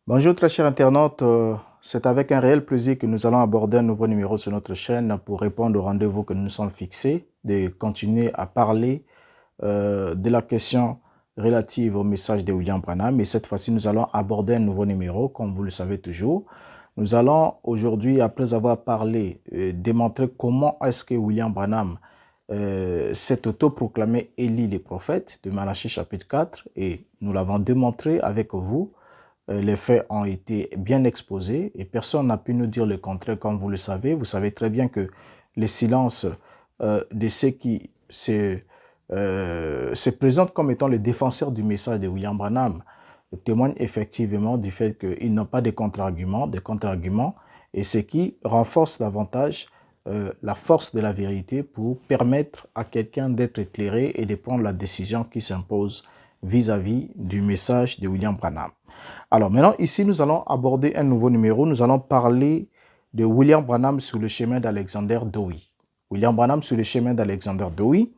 Bonjour très chers internautes, c'est avec un réel plaisir que nous allons aborder un nouveau numéro sur notre chaîne pour répondre au rendez-vous que nous nous sommes fixés, de continuer à parler de la question relative au message de William Branham. Et cette fois-ci, nous allons aborder un nouveau numéro, comme vous le savez toujours. Nous allons aujourd'hui, après avoir parlé, démontrer comment est-ce que William Branham s'est autoproclamé Élie le prophète de Malachie chapitre 4. Et nous l'avons démontré avec vous. Les faits ont été bien exposés et personne n'a pu nous dire le contraire, comme vous le savez. Vous savez très bien que le silence de ceux qui se présentent comme étant les défenseurs du message de William Branham témoigne effectivement du fait qu'ils n'ont pas de contre-arguments, et ce qui renforce davantage la force de la vérité pour permettre à quelqu'un d'être éclairé et de prendre la décision qui s'impose vis-à-vis du message de William Branham. Alors maintenant, ici, nous allons aborder un nouveau numéro. Nous allons parler de William Branham sur le chemin d'Alexander Dowie. William Branham sur le chemin d'Alexander Dowie.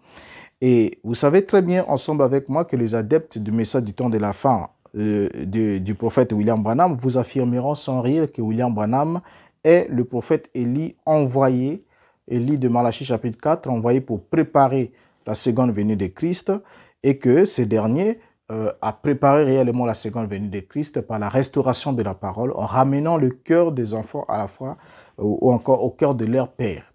Et vous savez très bien ensemble avec moi que les adeptes du message du temps de la fin du prophète William Branham vous affirmeront sans rire que William Branham est le prophète Élie envoyé, Élie de Malachie chapitre 4, envoyé pour préparer la seconde venue de Christ, et que ce dernier a préparé réellement la seconde venue de Christ par la restauration de la parole, en ramenant le cœur des enfants à la fois, ou encore au cœur de leur père.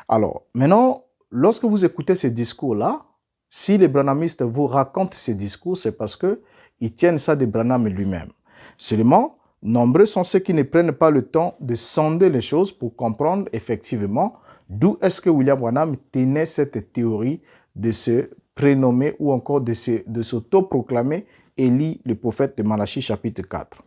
Alors, maintenant, lorsque vous écoutez ces discours-là, si les branhamistes vous racontent ces discours, c'est parce qu'ils tiennent ça de Branham lui-même. Seulement, nombreux sont ceux qui ne prennent pas le temps de sonder les choses pour comprendre effectivement d'où est-ce que William Branham tenait cette théorie de se prénommer ou encore de s'autoproclamer Élie, le prophète de Malachie chapitre 4.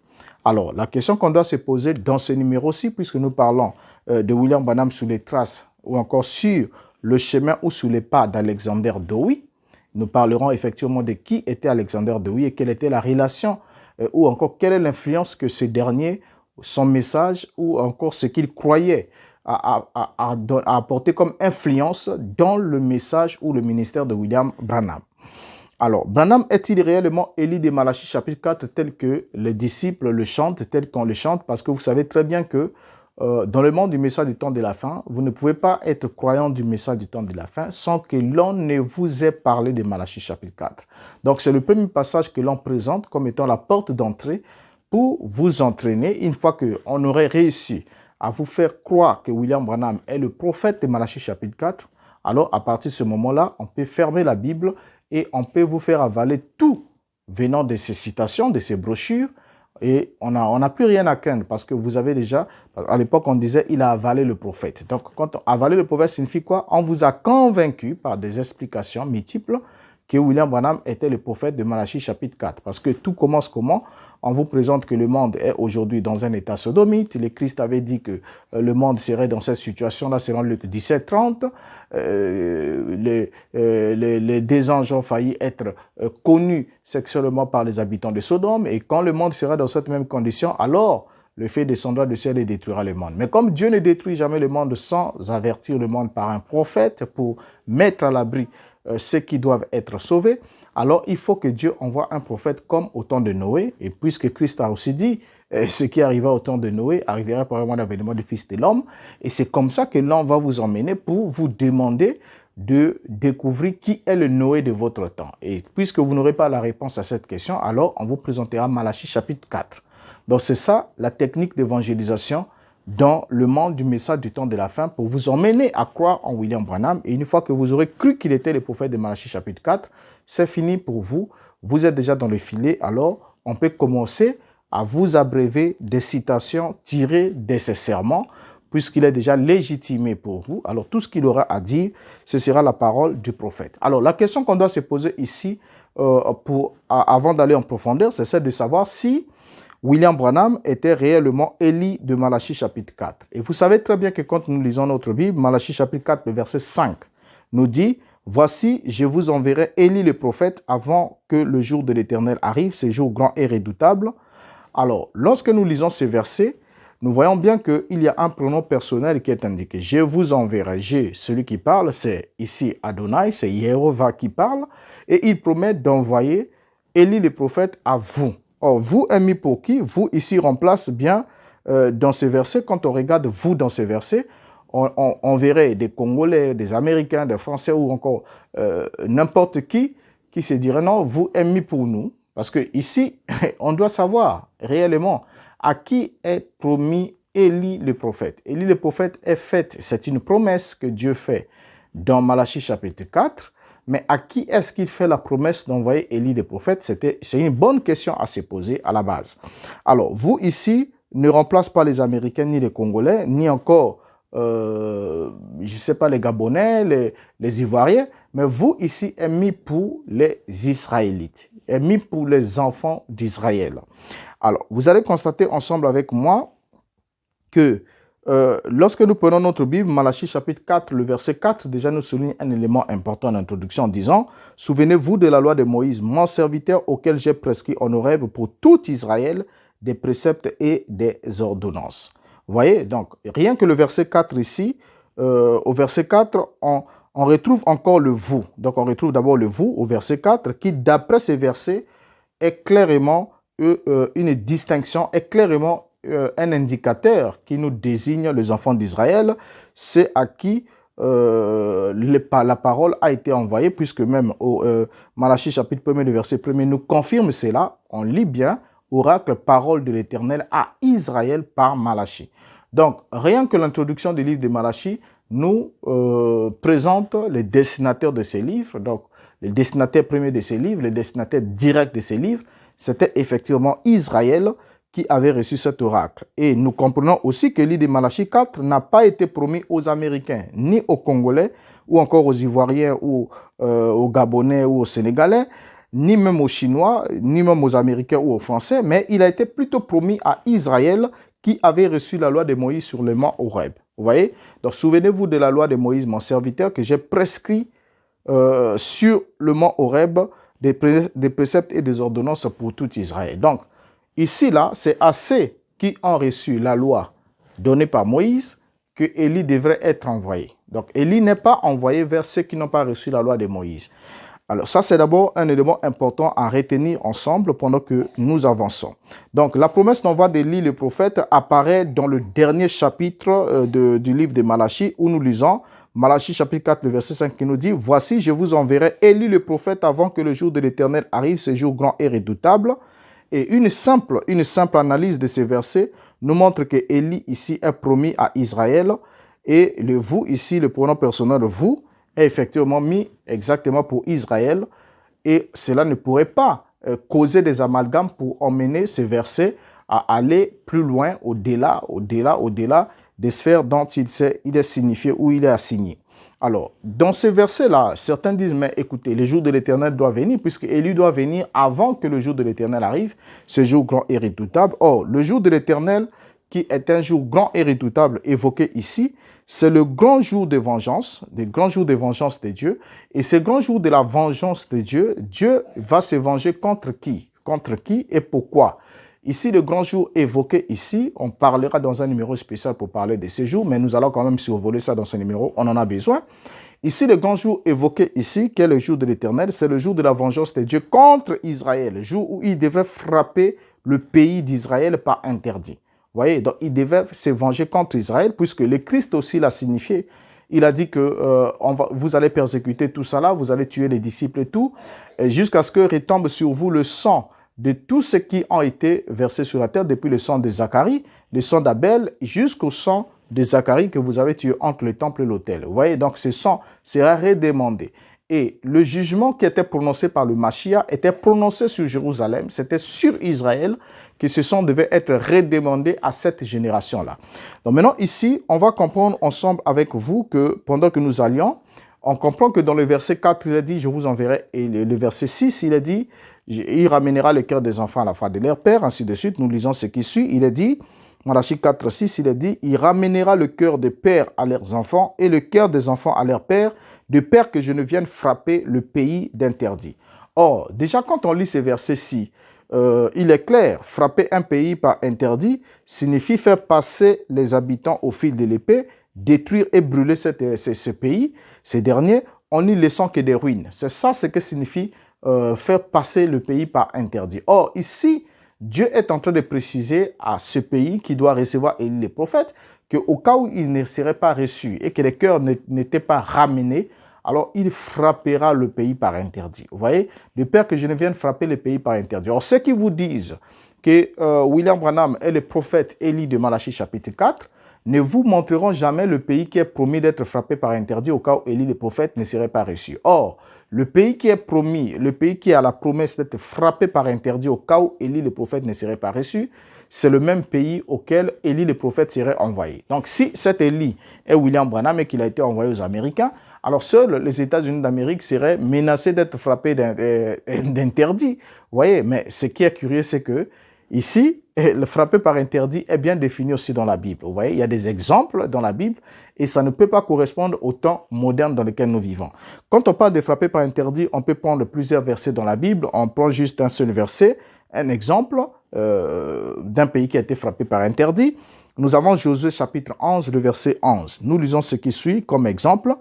Alors, la question qu'on doit se poser dans ce numéro-ci, puisque nous parlons de William Branham sous les traces ou encore sur le chemin ou sous les pas d'Alexander Dowie, nous parlerons effectivement de qui était Alexander Dowie et quelle était la relation ou encore quelle est l'influence que ce dernier, son message ou encore ce qu'il croyait à apporter comme influence dans le message ou le ministère de William Branham. Alors, Branham est-il réellement Élie de Malachie chapitre 4 tel que les disciples le chantent, tel qu'on le chante? Parce que vous savez très bien que dans le monde du message du temps de la fin, vous ne pouvez pas être croyant du message du temps de la fin sans que l'on ne vous ait parlé de Malachie chapitre 4. Donc, c'est le premier passage que l'on présente comme étant la porte d'entrée pour vous entraîner. Une fois qu'on aurait réussi à vous faire croire que William Branham est le prophète de Malachie chapitre 4, alors à partir de ce moment-là, on peut fermer la Bible et on peut vous faire avaler tout venant de ces citations, de ces brochures, et on n'a plus rien à craindre parce que vous avez déjà, à l'époque on disait il a avalé le prophète. Donc quand on avaler le prophète signifie quoi? On vous a convaincu par des explications multiples que William Branham était le prophète de Malachie chapitre 4. Parce que tout commence comment? On vous présente que le monde est aujourd'hui dans un état sodomite. Le Christ avait dit que le monde serait dans cette situation-là selon Luc 17:30. Les deux anges ont failli être connus sexuellement par les habitants de Sodome. Et quand le monde sera dans cette même condition, alors le feu descendra du ciel et détruira le monde. Mais comme Dieu ne détruit jamais le monde sans avertir le monde par un prophète pour mettre à l'abri ceux qui doivent être sauvés, alors il faut que Dieu envoie un prophète comme au temps de Noé. Et puisque Christ a aussi dit ce qui arriva au temps de Noé arrivera par l'avènement du Fils de l'homme. Et c'est comme ça que l'on va vous emmener pour vous demander de découvrir qui est le Noé de votre temps. Et puisque vous n'aurez pas la réponse à cette question, alors on vous présentera Malachie chapitre 4. Donc c'est ça la technique d'évangélisation dans le monde du message du temps de la fin pour vous emmener à croire en William Branham. Et une fois que vous aurez cru qu'il était le prophète de Malachie chapitre 4, c'est fini pour vous. Vous êtes déjà dans le filet, alors on peut commencer à vous abréver des citations tirées de ces sermons, puisqu'il est déjà légitimé pour vous. Alors tout ce qu'il aura à dire, ce sera la parole du prophète. Alors la question qu'on doit se poser ici, avant d'aller en profondeur, c'est celle de savoir si William Branham était réellement Élie de Malachie chapitre 4. Et vous savez très bien que quand nous lisons notre Bible, Malachie chapitre 4, le verset 5, nous dit « Voici, je vous enverrai Élie le prophète avant que le jour de l'Éternel arrive, ce jour grand et redoutable. » Alors, lorsque nous lisons ce verset, nous voyons bien qu'il y a un pronom personnel qui est indiqué. « Je vous enverrai ». Celui qui parle, c'est ici Adonai, c'est Jéhovah qui parle. Et il promet d'envoyer Élie le prophète à vous. Or, vous est mis pour qui? Vous ici remplace bien dans ces versets. Quand on regarde vous dans ces versets, on verrait des Congolais, des Américains, des Français ou encore n'importe qui se dirait non, vous êtes mis pour nous. Parce que ici, on doit savoir réellement à qui est promis Élie le prophète. Élie le prophète est fait, c'est une promesse que Dieu fait dans Malachie chapitre 4. Mais à qui est-ce qu'il fait la promesse d'envoyer Élie le prophète? C'est une bonne question à se poser à la base. Alors, vous ici ne remplace pas les Américains ni les Congolais, ni encore je ne sais pas, les Gabonais, les Ivoiriens, mais vous ici est mis pour les Israélites, est mis pour les enfants d'Israël. Alors, vous allez constater ensemble avec moi que lorsque nous prenons notre Bible, Malachie chapitre 4, le verset 4, déjà nous souligne un élément important d'introduction en disant « Souvenez-vous de la loi de Moïse, mon serviteur auquel j'ai prescrit en Horeb pour tout Israël des préceptes et des ordonnances. » Vous voyez, donc, rien que le verset 4 ici, au verset 4, on retrouve encore le vous. Donc, on retrouve d'abord le vous au verset 4, qui, d'après ces versets, est clairement une distinction, est clairement un indicateur qui nous désigne les enfants d'Israël. C'est à qui la parole a été envoyée, puisque même au Malachie chapitre 1, le verset 1 nous confirme cela. On lit bien, oracle, parole de l'Éternel à Israël par Malachie. Donc, rien que l'introduction du livre de Malachie nous présente les destinataires de ces livres. Donc, les destinataires premiers de ces livres, les destinataires directs de ces livres, c'était effectivement Israël qui avait reçu cet oracle. Et nous comprenons aussi que le livre de Malachie 4 n'a pas été promis aux Américains, ni aux Congolais, ou encore aux Ivoiriens, ou aux Gabonais, ou aux Sénégalais, ni même aux Chinois, ni même aux Américains ou aux Français, mais il a été plutôt promis à Israël qui avait reçu la loi de Moïse sur le mont Horeb. Vous voyez? Donc, souvenez-vous de la loi de Moïse, mon serviteur, que j'ai prescrit sur le mont Horeb des préceptes et des ordonnances pour tout Israël. Donc, ici, là, c'est à ceux qui ont reçu la loi donnée par Moïse que Élie devrait être envoyé. Donc, Élie n'est pas envoyé vers ceux qui n'ont pas reçu la loi de Moïse. Alors ça, c'est d'abord un élément important à retenir ensemble pendant que nous avançons. Donc, la promesse d'envoi d'Élie le prophète apparaît dans le dernier chapitre du livre de Malachie où nous lisons Malachie chapitre 4, le verset 5 qui nous dit « Voici, je vous enverrai Élie le prophète avant que le jour de l'Éternel arrive, ce jour grand et redoutable. » Et une simple analyse de ces versets nous montre que Élie ici est promis à Israël et le « vous » ici, le pronom personnel « vous » est effectivement mis exactement pour Israël et cela ne pourrait pas causer des amalgames pour emmener ces versets à aller plus loin, au-delà des sphères dont il est signifié ou il est assigné. Alors, dans ces versets-là, certains disent, mais écoutez, le jour de l'Éternel doit venir, puisque Élie doit venir avant que le jour de l'Éternel arrive, ce jour grand et redoutable. Or, le jour de l'Éternel, qui est un jour grand et redoutable évoqué ici, c'est le grand jour de vengeance, le grand jour de vengeance de Dieu. Et ce grand jour de la vengeance de Dieu, Dieu va se venger contre qui? Contre qui et pourquoi? Ici, le grand jour évoqué ici, on parlera dans un numéro spécial pour parler de ce jour, mais nous allons quand même survoler ça dans ce numéro, on en a besoin. Ici, le grand jour évoqué ici, qui est le jour de l'Éternel, c'est le jour de la vengeance de Dieu contre Israël, le jour où il devrait frapper le pays d'Israël par interdit. Vous voyez, donc il devait se venger contre Israël, puisque le Christ aussi l'a signifié. Il a dit que vous allez persécuter tout ça là, vous allez tuer les disciples et tout, jusqu'à ce que retombe sur vous le sang de tous ceux qui ont été versés sur la terre, depuis le sang de Zacharie, le sang d'Abel, jusqu'au sang de Zacharie que vous avez tué entre le temple et l'autel. Vous voyez, donc ce sang sera redemandé. Et le jugement qui était prononcé par le Mashiach était prononcé sur Jérusalem. C'était sur Israël que ce sang devait être redemandé à cette génération-là. Donc maintenant, ici, on va comprendre ensemble avec vous que pendant que nous allions, on comprend que dans le verset 4, il a dit « Je vous enverrai ». Et le verset 6, il a dit « Il ramènera le cœur des enfants à la foi de leur père », ainsi de suite. Nous lisons ce qui suit. Il a dit, Malachie 4, 6, il a dit « Il ramènera le cœur des pères à leurs enfants et le cœur des enfants à leurs pères, de peur que je ne vienne frapper le pays d'interdit. » Or, déjà quand on lit ces versets-ci, il est clair, frapper un pays par interdit signifie faire passer les habitants au fil de l'épée, détruire et brûler ce pays, ces derniers, en n'y laissant que des ruines. C'est ça ce que signifie faire passer le pays par interdit. Or, ici, Dieu est en train de préciser à ce pays qui doit recevoir Élie le prophète qu'au cas où il ne serait pas reçu et que les cœurs n'étaient pas ramenés, alors il frappera le pays par interdit. Vous voyez, de peur que je ne vienne frapper le pays par interdit. Alors, ceux qui vous disent que William Branham est le prophète Élie de Malachie chapitre 4, ne vous montreront jamais le pays qui est promis d'être frappé par interdit au cas où Élie le prophète ne serait pas reçu. Or, le pays qui est promis, le pays qui a la promesse d'être frappé par interdit au cas où Élie le prophète ne serait pas reçu, c'est le même pays auquel Élie le prophète serait envoyé. Donc, si cet Élie est William Branham et qu'il a été envoyé aux Américains, alors seuls les États-Unis d'Amérique seraient menacés d'être frappés d'interdit. Vous voyez, mais ce qui est curieux, c'est que ici, le frappé par interdit est bien défini aussi dans la Bible. Vous voyez, il y a des exemples dans la Bible et ça ne peut pas correspondre au temps moderne dans lequel nous vivons. Quand on parle de frappé par interdit, on peut prendre plusieurs versets dans la Bible. On prend juste un seul verset, un exemple d'un pays qui a été frappé par interdit. Nous avons Josué chapitre 11, le verset 11. Nous lisons ce qui suit comme exemple.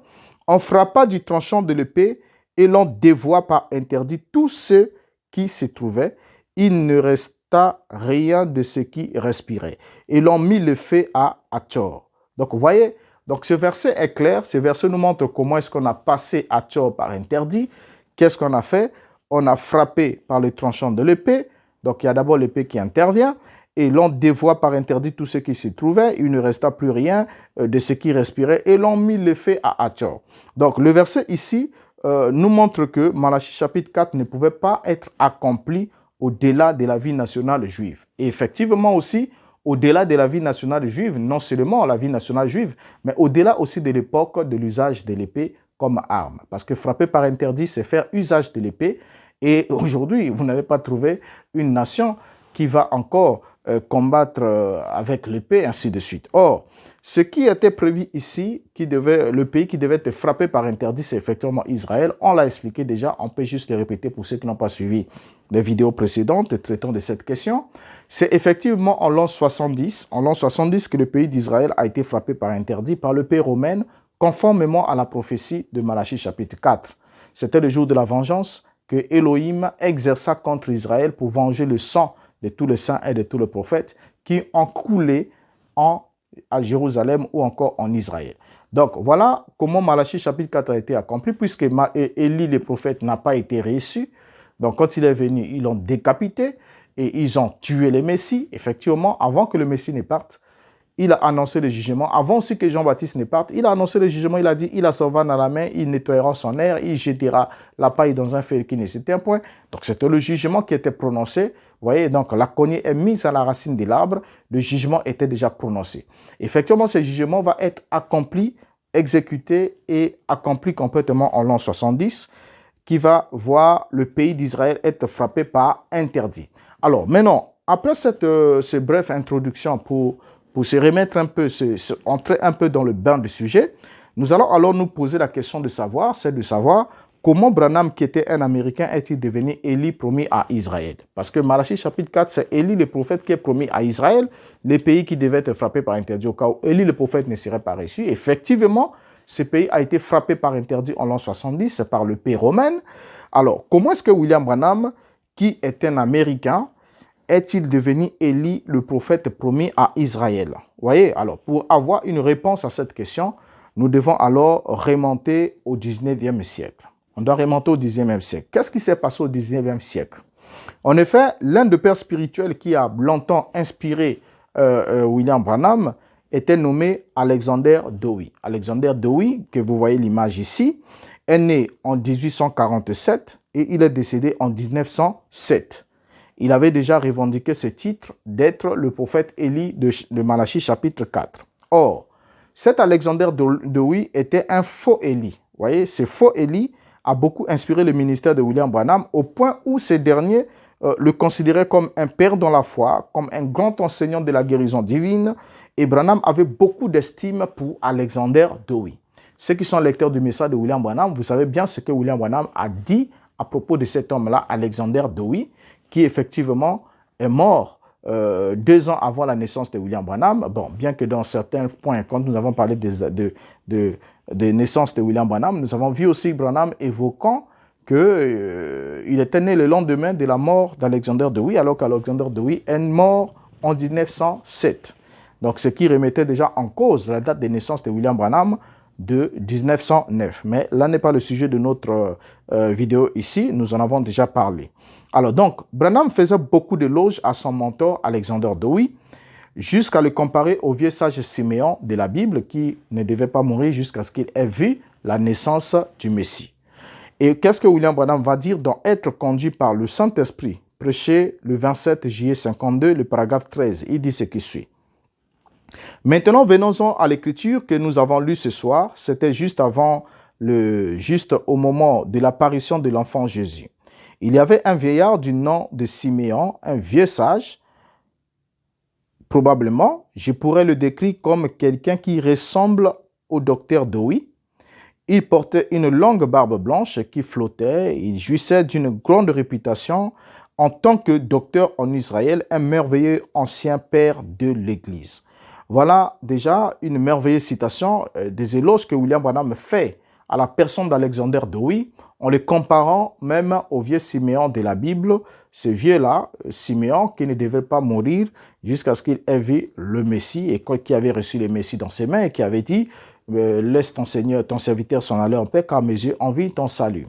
On frappa du tranchant de l'épée et l'on dévoua par interdit tous ceux qui s'y trouvaient. Il ne resta rien de ce qui respirait. Et l'on mit le feu à Hatzor. Donc, vous voyez, donc ce verset est clair. Ce verset nous montre comment est-ce qu'on a passé Hatzor par interdit. Qu'est-ce qu'on a fait? On a frappé par le tranchant de l'épée. Donc, il y a d'abord l'épée qui intervient. Et l'on dévoie par interdit tout ce qui s'y trouvait. Il ne resta plus rien de ce qui respirait. Et l'on mit le feu à Hatzor. Donc, le verset ici nous montre que Malachie chapitre 4 ne pouvait pas être accompli au-delà de la vie nationale juive. Et effectivement aussi, au-delà de la vie nationale juive, non seulement la vie nationale juive, mais au-delà aussi de l'époque de l'usage de l'épée comme arme. Parce que frapper par interdit, c'est faire usage de l'épée. Et aujourd'hui, vous n'allez pas trouver une nation qui va encore combattre avec l'épée, ainsi de suite. Or, ce qui était prévu ici, le pays qui devait être frappé par interdit, c'est effectivement Israël. On l'a expliqué déjà, on peut juste le répéter pour ceux qui n'ont pas suivi les vidéos précédentes traitant de cette question. C'est effectivement en l'an 70, que le pays d'Israël a été frappé par interdit par le pays romain, conformément à la prophétie de Malachie chapitre 4. C'était le jour de la vengeance que Elohim exerça contre Israël pour venger le sang de tous les saints et de tous les prophètes qui ont coulé à Jérusalem ou encore en Israël. Donc, voilà comment Malachie chapitre 4 a été accompli, puisque Élie le prophète n'a pas été reçu. Donc, quand il est venu, ils l'ont décapité et ils ont tué le Messie. Effectivement, avant que le Messie ne parte, il a annoncé le jugement. Avant aussi que Jean-Baptiste ne parte, il a annoncé le jugement. Il a dit, il a son van à la main, il nettoiera son air, il jettera la paille dans un feu qui ne s'éteint point. Donc, c'était le jugement qui était prononcé. Vous voyez, donc la cognée est mise à la racine de l'arbre. Le jugement était déjà prononcé. Effectivement, ce jugement va être accompli, exécuté et accompli complètement en l'an 70, qui va voir le pays d'Israël être frappé par interdit. Alors, maintenant, après cette brève introduction pour se remettre un peu, entrer un peu dans le bain du sujet, nous allons alors nous poser la question de savoir, c'est de savoir comment Branham, qui était un Américain, est-il devenu Élie promis à Israël? Parce que Malachie chapitre 4, c'est Élie le prophète qui est promis à Israël, les pays qui devaient être frappés par interdit au cas où Élie le prophète ne serait pas reçu. Effectivement, ce pays a été frappé par interdit en l'an 70 par le pays romain. Alors, comment est-ce que William Branham, qui est un Américain, est-il devenu Élie, le prophète promis à Israël? Vous voyez, alors, pour avoir une réponse à cette question, nous devons alors remonter au 19e siècle. On doit remonter au 19e siècle. Qu'est-ce qui s'est passé au 19e siècle? En effet, l'un des pères spirituels qui a longtemps inspiré William Branham était nommé Alexander Dowie. Alexander Dowie, que vous voyez l'image ici, est né en 1847 et il est décédé en 1907. Il avait déjà revendiqué ce titre d'être le prophète Élie de Malachie chapitre 4. Or, cet Alexander Dowie était un faux Élie. Vous voyez, ce faux Élie a beaucoup inspiré le ministère de William Branham au point où ce dernier le considérait comme un père dans la foi, comme un grand enseignant de la guérison divine. Et Branham avait beaucoup d'estime pour Alexander Dowie. Ceux qui sont lecteurs du message de William Branham, vous savez bien ce que William Branham a dit à propos de cet homme-là, Alexander Dowie, qui effectivement est mort 2 ans avant la naissance de William Branham. Bon, bien que dans certains points, quand nous avons parlé de naissance de William Branham, nous avons vu aussi Branham évoquant qu'il était né le lendemain de la mort d'Alexander Dowie, alors qu'Alexander Dowie est mort en 1907. Donc, ce qui remettait déjà en cause la date de naissance de William Branham de 1909. Mais là n'est pas le sujet de notre vidéo ici, nous en avons déjà parlé. Alors donc, Branham faisait beaucoup d'éloges à son mentor Alexander Dowie, jusqu'à le comparer au vieux sage Siméon de la Bible qui ne devait pas mourir jusqu'à ce qu'il ait vu la naissance du Messie. Et qu'est-ce que William Branham va dire dans Être conduit par le Saint-Esprit, prêché le 27 juillet 52, le paragraphe 13. Il dit ce qui suit. Maintenant, venons-en à l'écriture que nous avons lue ce soir. C'était juste au moment de l'apparition de l'enfant Jésus. Il y avait un vieillard du nom de Siméon, un vieux sage. Probablement, je pourrais le décrire comme quelqu'un qui ressemble au docteur Dowie. Il portait une longue barbe blanche qui flottait. Il jouissait d'une grande réputation en tant que docteur en Israël, un merveilleux ancien père de l'Église. Voilà déjà une merveilleuse citation des éloges que William Branham fait à la personne d'Alexander Dowie, en le comparant même au vieux Siméon de la Bible, ce vieux-là, Siméon, qui ne devait pas mourir jusqu'à ce qu'il ait vu le Messie, et qui avait reçu le Messie dans ses mains, et qui avait dit « Laisse ton Seigneur, ton serviteur s'en aller en paix, car mes yeux envient ton salut. »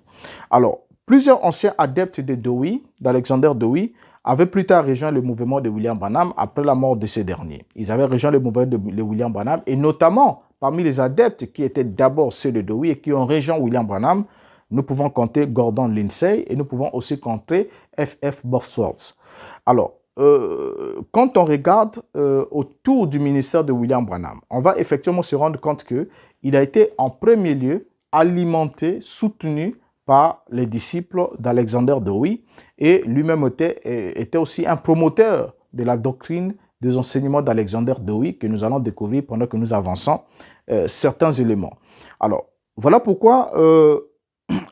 Alors, plusieurs anciens adeptes de Dowie, d'Alexander Dowie, avaient plus tard rejoint le mouvement de William Branham après la mort de ce dernier. Ils avaient rejoint le mouvement de William Branham, et notamment, parmi les adeptes qui étaient d'abord ceux de Dowie et qui ont rejoint William Branham, nous pouvons compter Gordon Lindsay et nous pouvons aussi compter F.F. Bosworth. Alors, quand on regarde autour du ministère de William Branham, on va effectivement se rendre compte qu'il a été en premier lieu alimenté, soutenu par les disciples d'Alexander Dowie, et lui-même était aussi un promoteur de la doctrine des enseignements d'Alexander Dowie que nous allons découvrir pendant que nous avançons certains éléments. Alors, voilà pourquoi,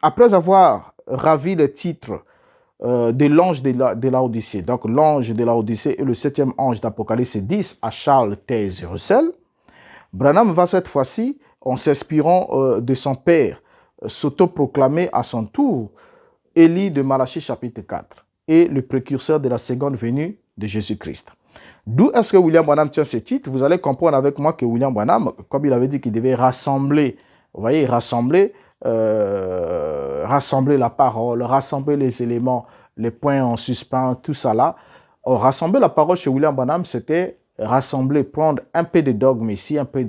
après avoir ravi le titre de l'ange de Laodicée, donc l'ange de Laodicée est le 7e ange d'Apocalypse 10 à Charles Taze Russell, Branham va cette fois-ci, en s'inspirant de son père, s'autoproclamer à son tour Élie de Malachie chapitre 4 et le précurseur de la seconde venue de Jésus-Christ. D'où est-ce que William Branham tient ce titre? Vous allez comprendre avec moi que William Branham, comme il avait dit qu'il devait rassembler, vous voyez, rassembler la parole, rassembler les éléments, les points en suspens, tout ça là. Or, rassembler la parole chez William Branham, c'était rassembler, prendre un peu de dogme ici, un peu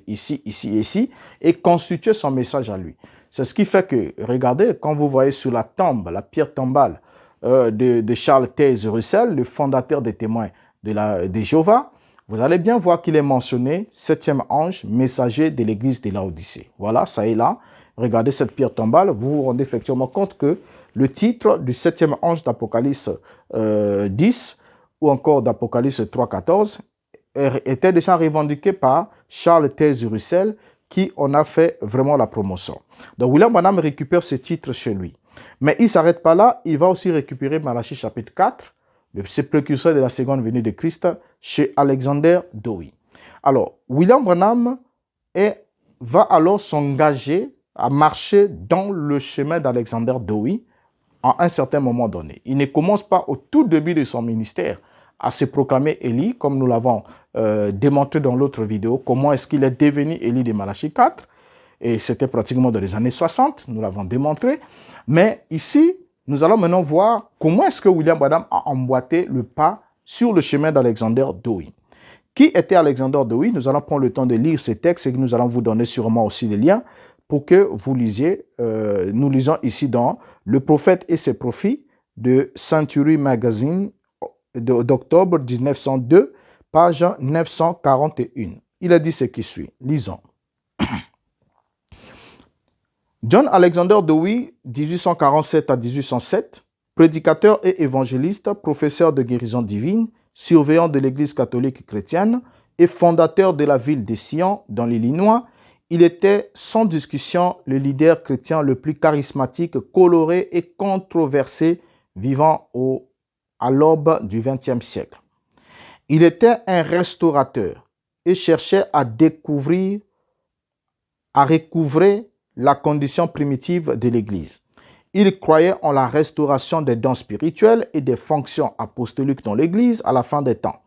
ici, et constituer son message à lui. C'est ce qui fait que, regardez, quand vous voyez sur la tombe, la pierre tombale de Charles Taze Russell, le fondateur des témoins de Jéhovah, vous allez bien voir qu'il est mentionné 7e ange, messager de l'église de Laodicée. Voilà, ça est là. Regardez cette pierre tombale, vous vous rendez effectivement compte que le titre du 7e ange d'Apocalypse 10 ou encore d'Apocalypse 3.14 était déjà revendiqué par Charles Taze Russell, qui en a fait vraiment la promotion. Donc William Branham récupère ce titre chez lui. Mais il ne s'arrête pas là, il va aussi récupérer Malachie chapitre 4, le précurseur de la seconde venue de Christ, chez Alexander Dowie. Alors, William Branham va alors s'engager à marcher dans le chemin d'Alexander Dowie à un certain moment donné. Il ne commence pas au tout début de son ministère à se proclamer Élie, comme nous l'avons démontré dans l'autre vidéo, comment est-ce qu'il est devenu Élie de Malachie 4, et c'était pratiquement dans les années 60, nous l'avons démontré. Mais ici, nous allons maintenant voir comment est-ce que William Branham a emboîté le pas sur le chemin d'Alexander Dowie. Qui était Alexander Dowie? Nous allons prendre le temps de lire ces textes et nous allons vous donner sûrement aussi les liens pour que vous lisiez. Nous lisons ici dans Le prophète et ses prophéties de Century Magazine d'octobre 1902, page 941. Il a dit ce qui suit. Lisons. John Alexander Dowie, 1847 à 1807, prédicateur et évangéliste, professeur de guérison divine, surveillant de l'Église catholique chrétienne et fondateur de la ville de Sion, dans l'Illinois, il était sans discussion le leader chrétien le plus charismatique, coloré et controversé vivant à l'aube du XXe siècle. Il était un restaurateur et cherchait à recouvrer la condition primitive de l'Église. Il croyait en la restauration des dons spirituels et des fonctions apostoliques dans l'Église à la fin des temps.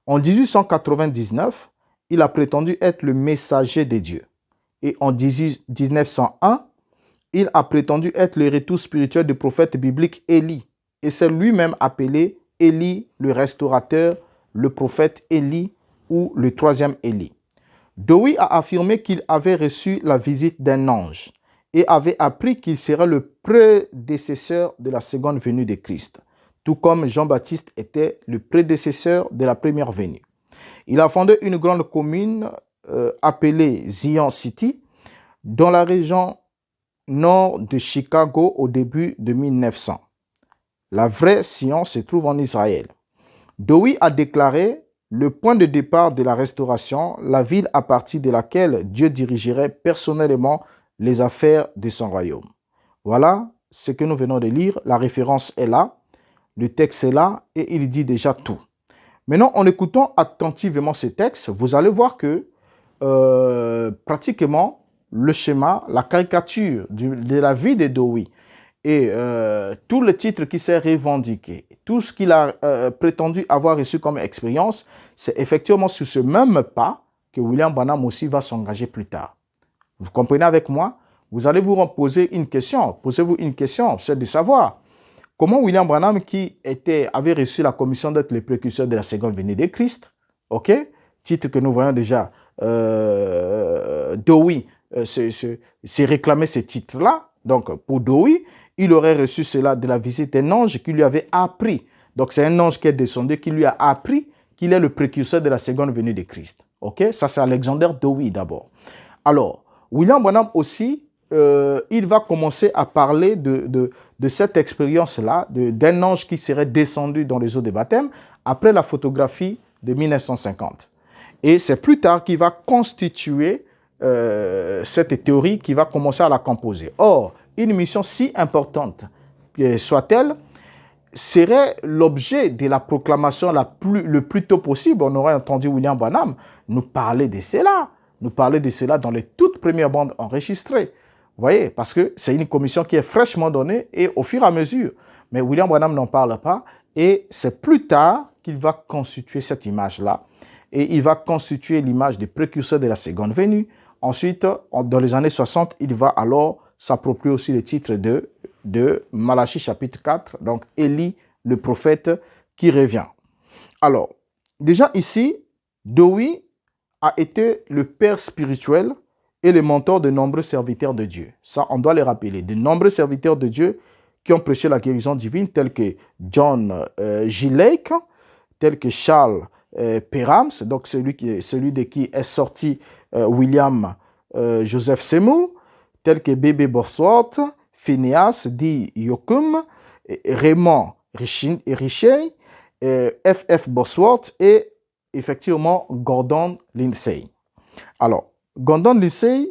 En 1899, il a prétendu être le messager de Dieu. Et en 1901, il a prétendu être le retour spirituel du prophète biblique Élie. Et c'est lui-même appelé Élie, le restaurateur, le prophète Élie ou le troisième Élie. Dowie a affirmé qu'il avait reçu la visite d'un ange et avait appris qu'il serait le prédécesseur de la seconde venue de Christ, tout comme Jean-Baptiste était le prédécesseur de la première venue. Il a fondé une grande commune appelée Zion City dans la région nord de Chicago au début de 1900. La vraie Sion se trouve en Israël. Dowie a déclaré le point de départ de la restauration, la ville à partir de laquelle Dieu dirigerait personnellement les affaires de son royaume. Voilà ce que nous venons de lire. La référence est là, le texte est là et il dit déjà tout. Maintenant, en écoutant attentivement ce texte, vous allez voir que pratiquement le schéma, la caricature de la vie de Dowie et tout le titre qui s'est revendiqué, tout ce qu'il a prétendu avoir reçu comme expérience, c'est effectivement sur ce même pas que William Branham aussi va s'engager plus tard. Vous comprenez avec moi? Vous allez vous poser une question. Posez-vous une question, c'est de savoir comment William Branham, qui avait reçu la commission d'être le précurseur de la seconde venue de Christ, ok, titre que nous voyons déjà, Dowie s'est réclamé ce titre-là. Donc, pour Dowie, il aurait reçu cela de la visite d'un ange qui lui avait appris. Donc, c'est un ange qui est descendu, qui lui a appris qu'il est le précurseur de la seconde venue de Christ. Ok, ça c'est Alexander Dowie d'abord. Alors, William Branham aussi, il va commencer à parler de cette expérience-là, d'un ange qui serait descendu dans les eaux de baptême après la photographie de 1950. Et c'est plus tard qu'il va constituer cette théorie, qui va commencer à la composer. Or, une mission si importante soit-elle, serait l'objet de la proclamation le plus tôt possible. On aurait entendu William Branham nous parler de cela. Nous parler de cela dans les toutes premières bandes enregistrées. Vous voyez, parce que c'est une commission qui est fraîchement donnée et au fur et à mesure. Mais William Branham n'en parle pas et c'est plus tard qu'il va constituer cette image-là. Et il va constituer l'image des précurseurs de la seconde venue. Ensuite, dans les années 60, il va alors s'approprier aussi le titre de Malachie chapitre 4, donc Élie, le prophète qui revient. Alors, déjà ici, Dowie a été le père spirituel et le mentor de nombreux serviteurs de Dieu. Ça, on doit le rappeler. De nombreux serviteurs de Dieu qui ont prêché la guérison divine, tels que John G. Lake, tels que Charles Perams, donc celui de qui est sorti William Joseph Seymour, tels que B.B. Bosworth, Phineas D. Yoakum, Raymond Richey, F.F. Bosworth et effectivement Gordon Lindsay. Alors, Gordon Lindsay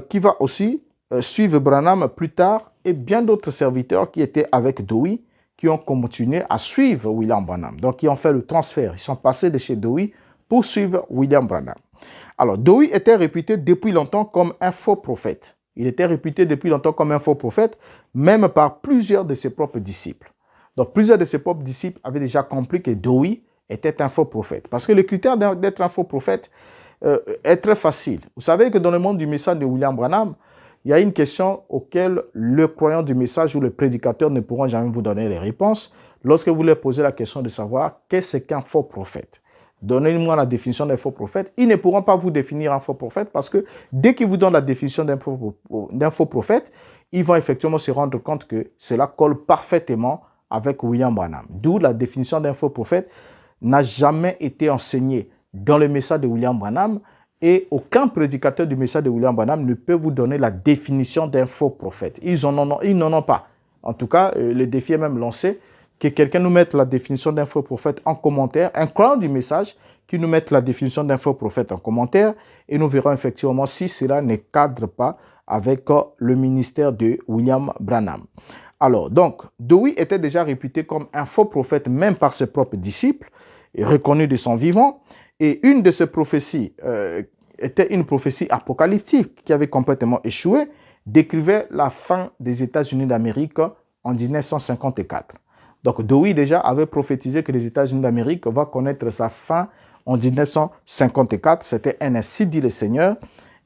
qui va aussi suivre Branham plus tard et bien d'autres serviteurs qui étaient avec Dowie qui ont continué à suivre William Branham. Donc, ils ont fait le transfert. Ils sont passés de chez Dowie pour suivre William Branham. Alors, Dowie était réputé depuis longtemps comme un faux prophète. Il était réputé depuis longtemps comme un faux prophète, même par plusieurs de ses propres disciples. Donc, plusieurs de ses propres disciples avaient déjà compris que Dowie était un faux prophète. Parce que le critère d'être un faux prophète est très facile. Vous savez que dans le monde du message de William Branham, il y a une question auquel le croyant du message ou le prédicateur ne pourront jamais vous donner les réponses lorsque vous leur posez la question de savoir qu'est-ce qu'un faux prophète. Donnez-moi la définition d'un faux prophète. Ils ne pourront pas vous définir un faux prophète parce que dès qu'ils vous donnent la définition d'un faux prophète, ils vont effectivement se rendre compte que cela colle parfaitement avec William Branham. D'où la définition d'un faux prophète n'a jamais été enseignée dans le message de William Branham et aucun prédicateur du message de William Branham ne peut vous donner la définition d'un faux prophète. Ils n'en ont pas. En tout cas, le défi est même lancé que quelqu'un nous mette la définition d'un faux prophète en commentaire, un croyant du message qui nous mette la définition d'un faux prophète en commentaire et nous verrons effectivement si cela ne cadre pas avec le ministère de William Branham. Alors, donc, Dowie était déjà réputé comme un faux prophète même par ses propres disciples, et reconnu de son vivant. Et une de ces prophéties était une prophétie apocalyptique qui avait complètement échoué décrivait la fin des États-Unis d'Amérique en 1954. Donc Dewey déjà avait prophétisé que les États-Unis d'Amérique vont connaître sa fin en 1954. C'était un ainsi dit le Seigneur.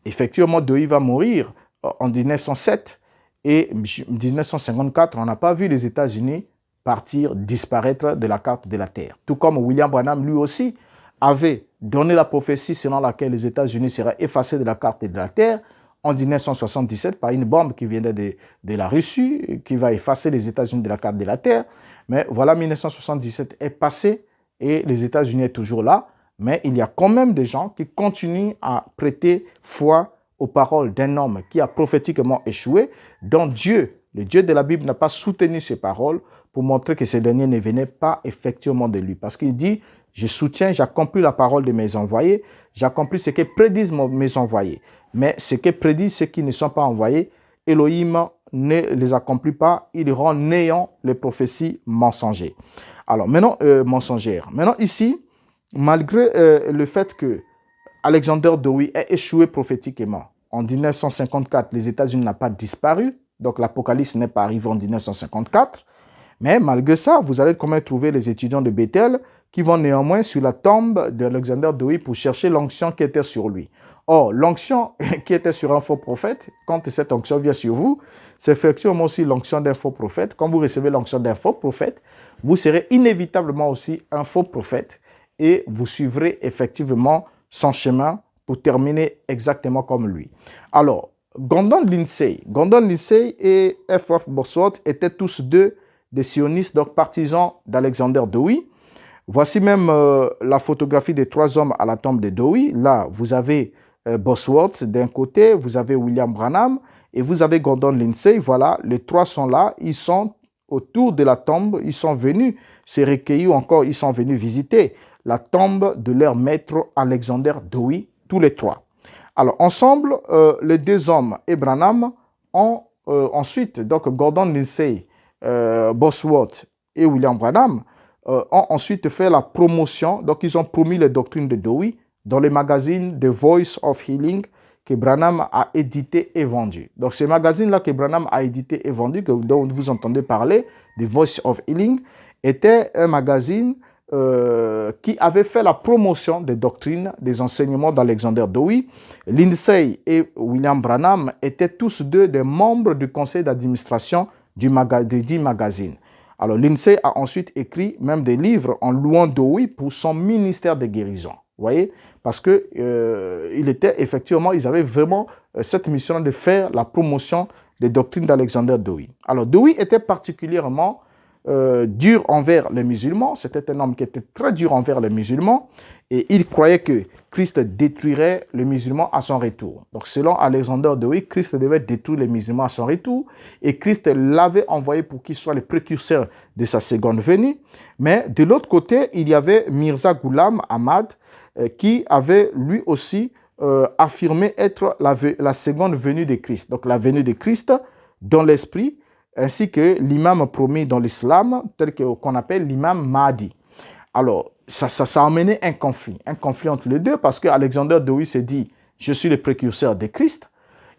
Effectivement, Dewey va mourir en 1907 et en 1954, on n'a pas vu les États-Unis partir, disparaître de la carte de la Terre. Tout comme William Branham, lui aussi, avait donné la prophétie selon laquelle les États-Unis seraient effacés de la carte de la Terre en 1977 par une bombe qui viendrait de la Russie, qui va effacer les États-Unis de la carte de la Terre. Mais voilà, 1977 est passé et les États-Unis sont toujours là. Mais il y a quand même des gens qui continuent à prêter foi aux paroles d'un homme qui a prophétiquement échoué, dont Dieu, le Dieu de la Bible, n'a pas soutenu ses paroles pour montrer que ces derniers ne venaient pas effectivement de lui. Parce qu'il dit, je soutiens, j'accomplis la parole de mes envoyés, j'accomplis ce que prédisent mes envoyés. Mais ce que prédisent ceux qui ne sont pas envoyés, Elohim ne les accomplit pas, il rend néant les prophéties mensongères. Alors maintenant, Maintenant ici, malgré le fait que Alexander Dewey ait échoué prophétiquement en 1954, les États-Unis n'ont pas disparu, donc l'Apocalypse n'est pas arrivé en 1954. Mais malgré ça, vous allez quand même trouver les étudiants de Bethel qui vont néanmoins sur la tombe d'Alexander Dewey pour chercher l'onction qui était sur lui. Or, l'onction qui était sur un faux prophète, quand cette onction vient sur vous, c'est effectivement aussi l'onction d'un faux prophète. Quand vous recevez l'onction d'un faux prophète, vous serez inévitablement aussi un faux prophète et vous suivrez effectivement son chemin pour terminer exactement comme lui. Alors, Gordon Lindsay et F.F. Bosworth étaient tous deux des sionistes, donc partisans d'Alexander Dewey. Voici même la photographie des trois hommes à la tombe de Dewey. Là, vous avez Bosworth d'un côté, vous avez William Branham et vous avez Gordon Lindsay. Voilà, les trois sont là, ils sont autour de la tombe, ils sont venus se recueillir ou encore ils sont venus visiter la tombe de leur maître Alexander Dewey, tous les trois. Alors, ensemble, les deux hommes et Branham ont ensuite, donc Gordon Lindsay, Bosworth et William Branham, ont ensuite fait la promotion, donc ils ont promis les doctrines de Dewey dans le magazine The Voice of Healing que Branham a édité et vendu. Donc, ce magazine-là que Branham a édité et vendu, dont vous entendez parler, The Voice of Healing, était un magazine qui avait fait la promotion des doctrines, des enseignements d'Alexander Dewey. Lindsay et William Branham étaient tous deux des membres du conseil d'administration du magazine. Alors, Lindsay a ensuite écrit même des livres en louant Dewey pour son ministère de guérison. Vous voyez? Parce que ils avaient vraiment cette mission de faire la promotion des doctrines d'Alexander Dewey. Alors, Dewey était particulièrement dur envers les musulmans. C'était un homme qui était très dur envers les musulmans et il croyait que Christ détruirait les musulmans à son retour. Donc, selon Alexander Dewey, Christ devait détruire les musulmans à son retour et Christ l'avait envoyé pour qu'il soit le précurseur de sa seconde venue. Mais de l'autre côté, il y avait Mirza Ghulam Ahmad qui avait lui aussi affirmé être la seconde venue de Christ. Donc, la venue de Christ dans l'esprit, ainsi que l'imam promis dans l'islam, tel qu'on appelle l'imam Mahdi. Alors, ça a amené un conflit entre les deux, parce que Alexander Dewey s'est dit, je suis le précurseur de Christ,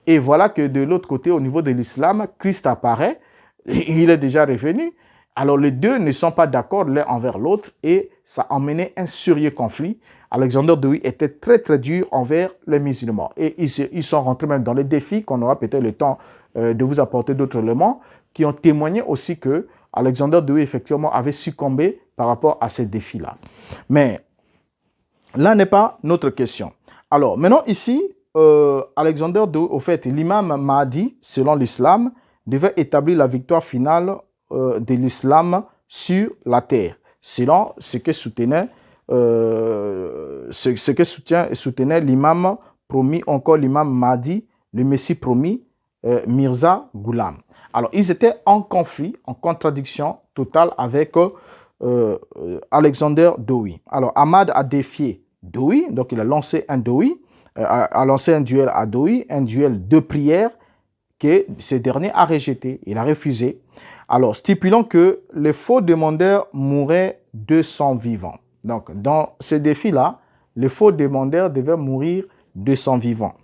et voilà que de l'autre côté, au niveau de l'islam, Christ apparaît, il est déjà revenu, alors les deux ne sont pas d'accord l'un envers l'autre, et ça a amené un sérieux conflit. Alexander Dewey était très très dur envers les musulmans, et ils sont rentrés même dans les défis qu'on aura peut-être le temps de vous apporter d'autres éléments, qui ont témoigné aussi que Alexander Dewey, effectivement, avait succombé par rapport à ces défis-là. Mais là n'est pas notre question. Alors, maintenant ici, Alexander Dewey, au fait, l'imam Mahdi, selon l'islam, devait établir la victoire finale de l'islam sur la terre, selon ce que soutenait soutenait l'imam promis, encore l'imam Mahdi, le Messie promis, Mirza Ghulam. Alors, ils étaient en conflit, en contradiction totale avec Alexander Dewey. Alors, Ahmad a défié Dewey, donc il a lancé un duel à Dewey, un duel de prière que ce dernier a rejeté, il a refusé. Alors, stipulant que les faux demandeurs mouraient 200 vivants. Donc, dans ce défi-là, les faux demandeurs devaient mourir 200 vivants.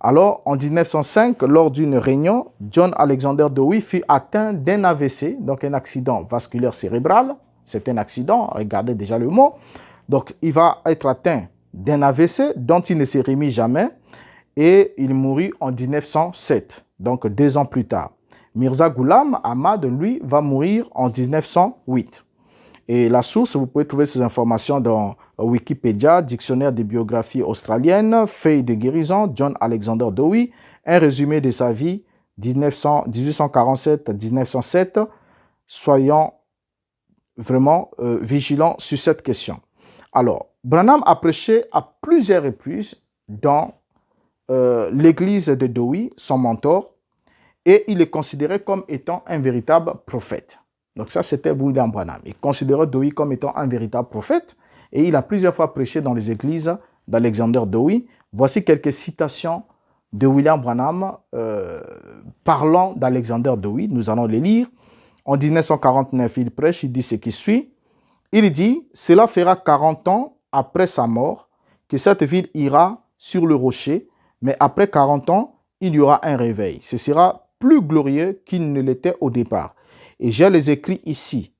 Alors, en 1905, lors d'une réunion, John Alexander Dowie fut atteint d'un AVC, donc un accident vasculaire cérébral. C'est un accident, regardez déjà le mot. Donc, il va être atteint d'un AVC dont il ne s'est remis jamais et il mourut en 1907, donc 2 ans plus tard. Mirza Ghulam Ahmad, lui, va mourir en 1908. Et la source, vous pouvez trouver ces informations dans Wikipédia, Dictionnaire des biographies australiennes, Feuilles de guérison, John Alexander Dowie, un résumé de sa vie, 1847-1907. Soyons vraiment vigilants sur cette question. Alors, Branham a prêché à plusieurs reprises dans l'église de Dowie, son mentor, et il est considéré comme étant un véritable prophète. Donc ça, c'était William Branham. Il considérait Dowie comme étant un véritable prophète et il a plusieurs fois prêché dans les églises d'Alexander Dowie. Voici quelques citations de William Branham parlant d'Alexander Dowie. Nous allons les lire. En 1949, il prêche, il dit ce qui suit. Il dit « Cela fera 40 ans après sa mort que cette ville ira sur le rocher, mais après 40 ans, il y aura un réveil. Ce sera plus glorieux qu'il ne l'était au départ. » Et j'ai les écrits ici,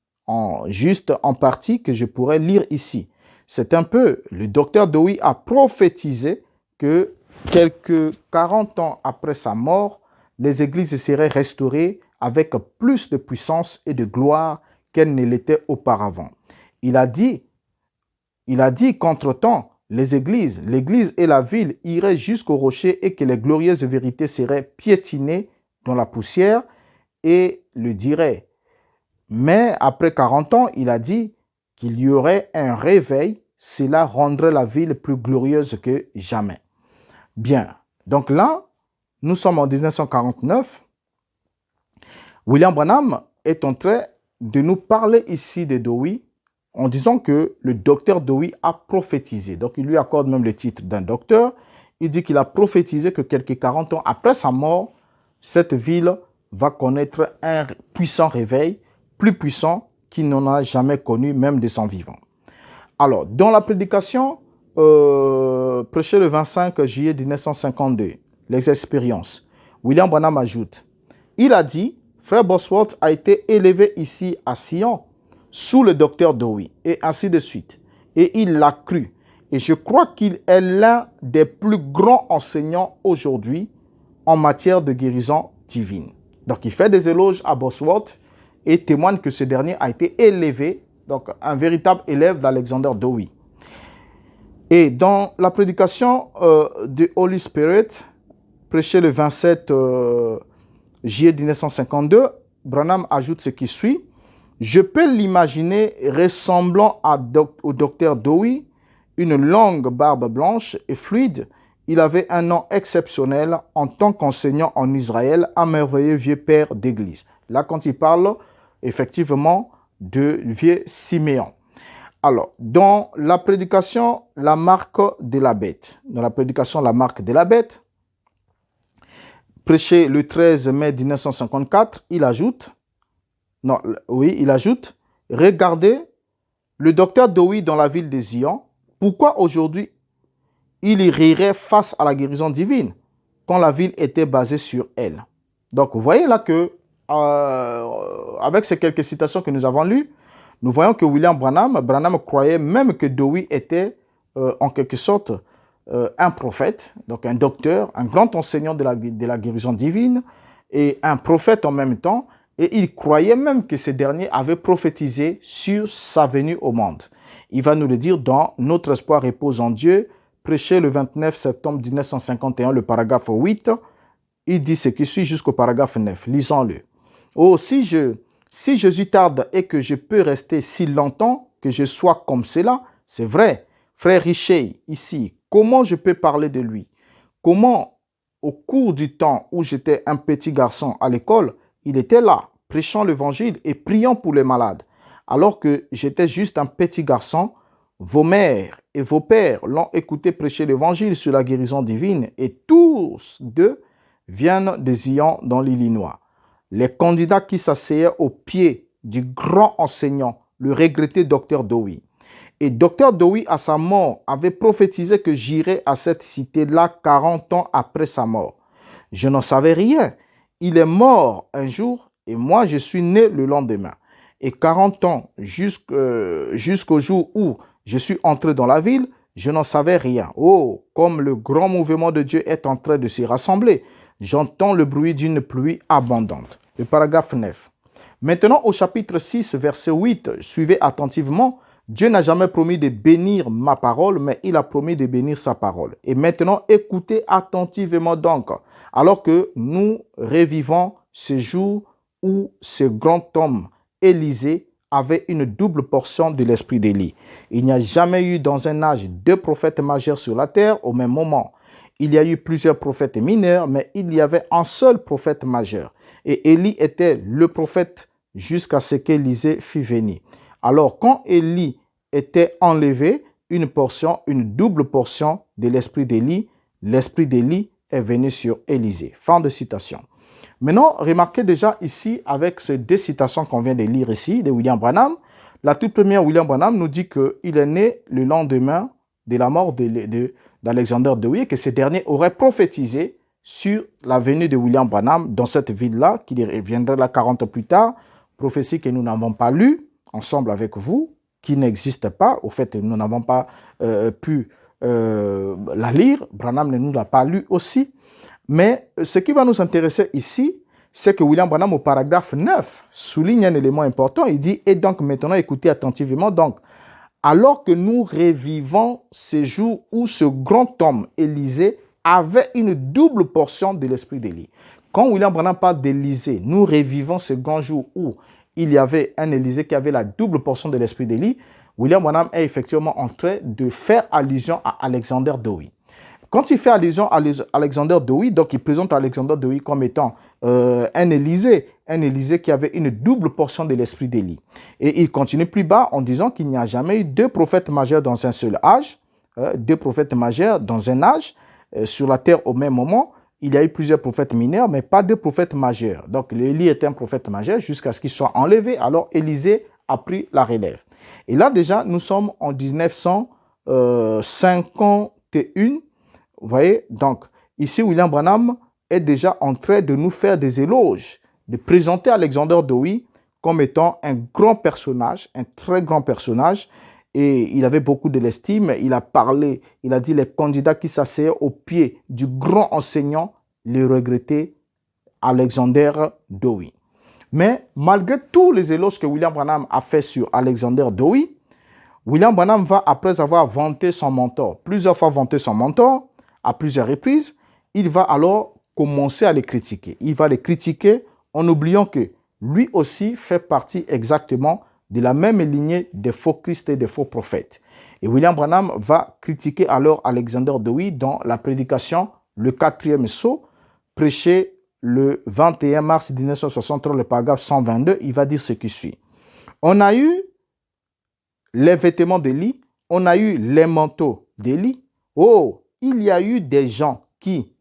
juste en partie que je pourrais lire ici. C'est un peu, le docteur Dowie a prophétisé que quelques 40 ans après sa mort, les églises seraient restaurées avec plus de puissance et de gloire qu'elles ne l'étaient auparavant. Il a dit qu'entre-temps, l'église et la ville iraient jusqu'au rocher et que les glorieuses vérités seraient piétinées dans la poussière et le diraient. Mais après 40 ans, il a dit qu'il y aurait un réveil, cela rendrait la ville plus glorieuse que jamais. Bien, donc là, nous sommes en 1949. William Branham est en train de nous parler ici de Dowie en disant que le docteur Dowie a prophétisé. Donc, il lui accorde même le titre d'un docteur. Il dit qu'il a prophétisé que quelques 40 ans après sa mort, cette ville va connaître un puissant réveil, plus puissant qu'il n'en a jamais connu, même de son vivant. Alors, dans la prédication prêchée le 25 juillet 1952, les expériences, William Branham ajoute, il a dit, Frère Bosworth a été élevé ici à Sion, sous le docteur Dowie, et ainsi de suite. Et il l'a cru. Et je crois qu'il est l'un des plus grands enseignants aujourd'hui en matière de guérison divine. Donc, il fait des éloges à Bosworth et témoigne que ce dernier a été élevé, donc un véritable élève d'Alexander Dowie. Et dans la prédication du Holy Spirit, prêchée le 27 juillet 1952, Branham ajoute ce qui suit. Je peux l'imaginer ressemblant au docteur Dowie, une longue barbe blanche et fluide. Il avait un nom exceptionnel en tant qu'enseignant en Israël, un merveilleux vieux père d'église. Là, quand il parle effectivement de vieux Siméon. Alors, dans la prédication, la marque de la bête. Dans la prédication, la marque de la bête, prêché le 13 mai 1954, il ajoute, regardez le docteur Dowie dans la ville de Zion. Pourquoi aujourd'hui il y rirait face à la guérison divine quand la ville était basée sur elle? Donc, vous voyez là que, avec ces quelques citations que nous avons lues, nous voyons que William Branham croyait même que Dowie était en quelque sorte un prophète, donc un docteur, un grand enseignant de la guérison divine et un prophète en même temps. Et il croyait même que ce dernier avait prophétisé sur sa venue au monde. Il va nous le dire dans Notre espoir repose en Dieu, prêché le 29 septembre 1951, le paragraphe 8. Il dit ce qui suit jusqu'au paragraphe 9. Lisons-le. « Oh, si Jésus tarde et que je peux rester si longtemps, que je sois comme cela, c'est vrai. Frère Richer, ici, comment je peux parler de lui? Comment, au cours du temps où j'étais un petit garçon à l'école, il était là, prêchant l'évangile et priant pour les malades. Alors que j'étais juste un petit garçon, vos mères et vos pères l'ont écouté prêcher l'évangile sur la guérison divine et tous deux viennent de Zion dans l'Illinois. Les candidats qui s'asseyaient au pied du grand enseignant, le regretté docteur Dowie. Et docteur Dowie, à sa mort, avait prophétisé que j'irais à cette cité-là 40 ans après sa mort. Je n'en savais rien. Il est mort un jour et moi, je suis né le lendemain. Et 40 ans jusqu'au jour où je suis entré dans la ville, je n'en savais rien. Oh, comme le grand mouvement de Dieu est en train de s'y rassembler. J'entends le bruit d'une pluie abondante. Le paragraphe 9. Maintenant, au chapitre 6, verset 8, suivez attentivement. Dieu n'a jamais promis de bénir ma parole, mais il a promis de bénir sa parole. Et maintenant, écoutez attentivement donc, alors que nous revivons ce jour où ce grand homme, Élisée, avait une double portion de l'esprit d'Élie. Il n'y a jamais eu dans un âge deux prophètes majeurs sur la terre au même moment. Il y a eu plusieurs prophètes mineurs, mais il y avait un seul prophète majeur. Et Élie était le prophète jusqu'à ce qu'Élisée fût venu. Alors, quand Élie était enlevé, une double portion de l'esprit d'Élie est venu sur Élisée. Fin de citation. Maintenant, remarquez déjà ici, avec ces deux citations qu'on vient de lire ici, de William Branham, la toute première, William Branham nous dit qu'il est né le lendemain de la mort d'Alexander Dowie, que ce dernier aurait prophétisé sur la venue de William Branham dans cette ville-là, qui reviendrait là 40 ans plus tard, prophétie que nous n'avons pas lue ensemble avec vous, qui n'existe pas. Au fait, nous n'avons pas pu la lire. Branham ne nous l'a pas lu aussi. Mais ce qui va nous intéresser ici, c'est que William Branham, au paragraphe 9, souligne un élément important. Il dit, et donc maintenant, écoutez attentivement, donc, alors que nous revivons ces jours où ce grand homme, Élisée, avait une double portion de l'esprit d'Élie. Quand William Branham parle d'Élisée, nous revivons ce grand jour où il y avait un Élisée qui avait la double portion de l'esprit d'Élie. William Branham est effectivement en train de faire allusion à Alexander Dowie. Quand il fait allusion à Alexander Dowie, donc il présente Alexander Dowie comme étant un Élisée qui avait une double portion de l'esprit d'Élie. Et il continue plus bas en disant qu'il n'y a jamais eu deux prophètes majeurs dans un seul âge, deux prophètes majeurs dans un âge, sur la terre au même moment. Il y a eu plusieurs prophètes mineurs, mais pas deux prophètes majeurs. Donc Élie était un prophète majeur jusqu'à ce qu'il soit enlevé. Alors Élisée a pris la relève. Et là déjà, nous sommes en 1951. Vous voyez, donc, ici, William Branham est déjà en train de nous faire des éloges, de présenter Alexander Dowie comme étant un grand personnage, un très grand personnage, et il avait beaucoup de l'estime. Il a parlé, il a dit les candidats qui s'asseyaient au pied du grand enseignant, les regrettaient Alexander Dowie. Mais malgré tous les éloges que William Branham a fait sur Alexander Dowie, William Branham va, après avoir vanté son mentor, plusieurs fois vanté son mentor, à plusieurs reprises, il va alors commencer à les critiquer. Il va les critiquer en oubliant que lui aussi fait partie exactement de la même lignée des faux Christ et des faux prophètes. Et William Branham va critiquer alors Alexander Dowie dans la prédication, le 4e sceau, prêché le 21 mars 1963, le paragraphe 122. Il va dire ce qui suit. On a eu les vêtements d'Élie, on a eu les manteaux d'Élie. Oh, il y a eu des gens qui,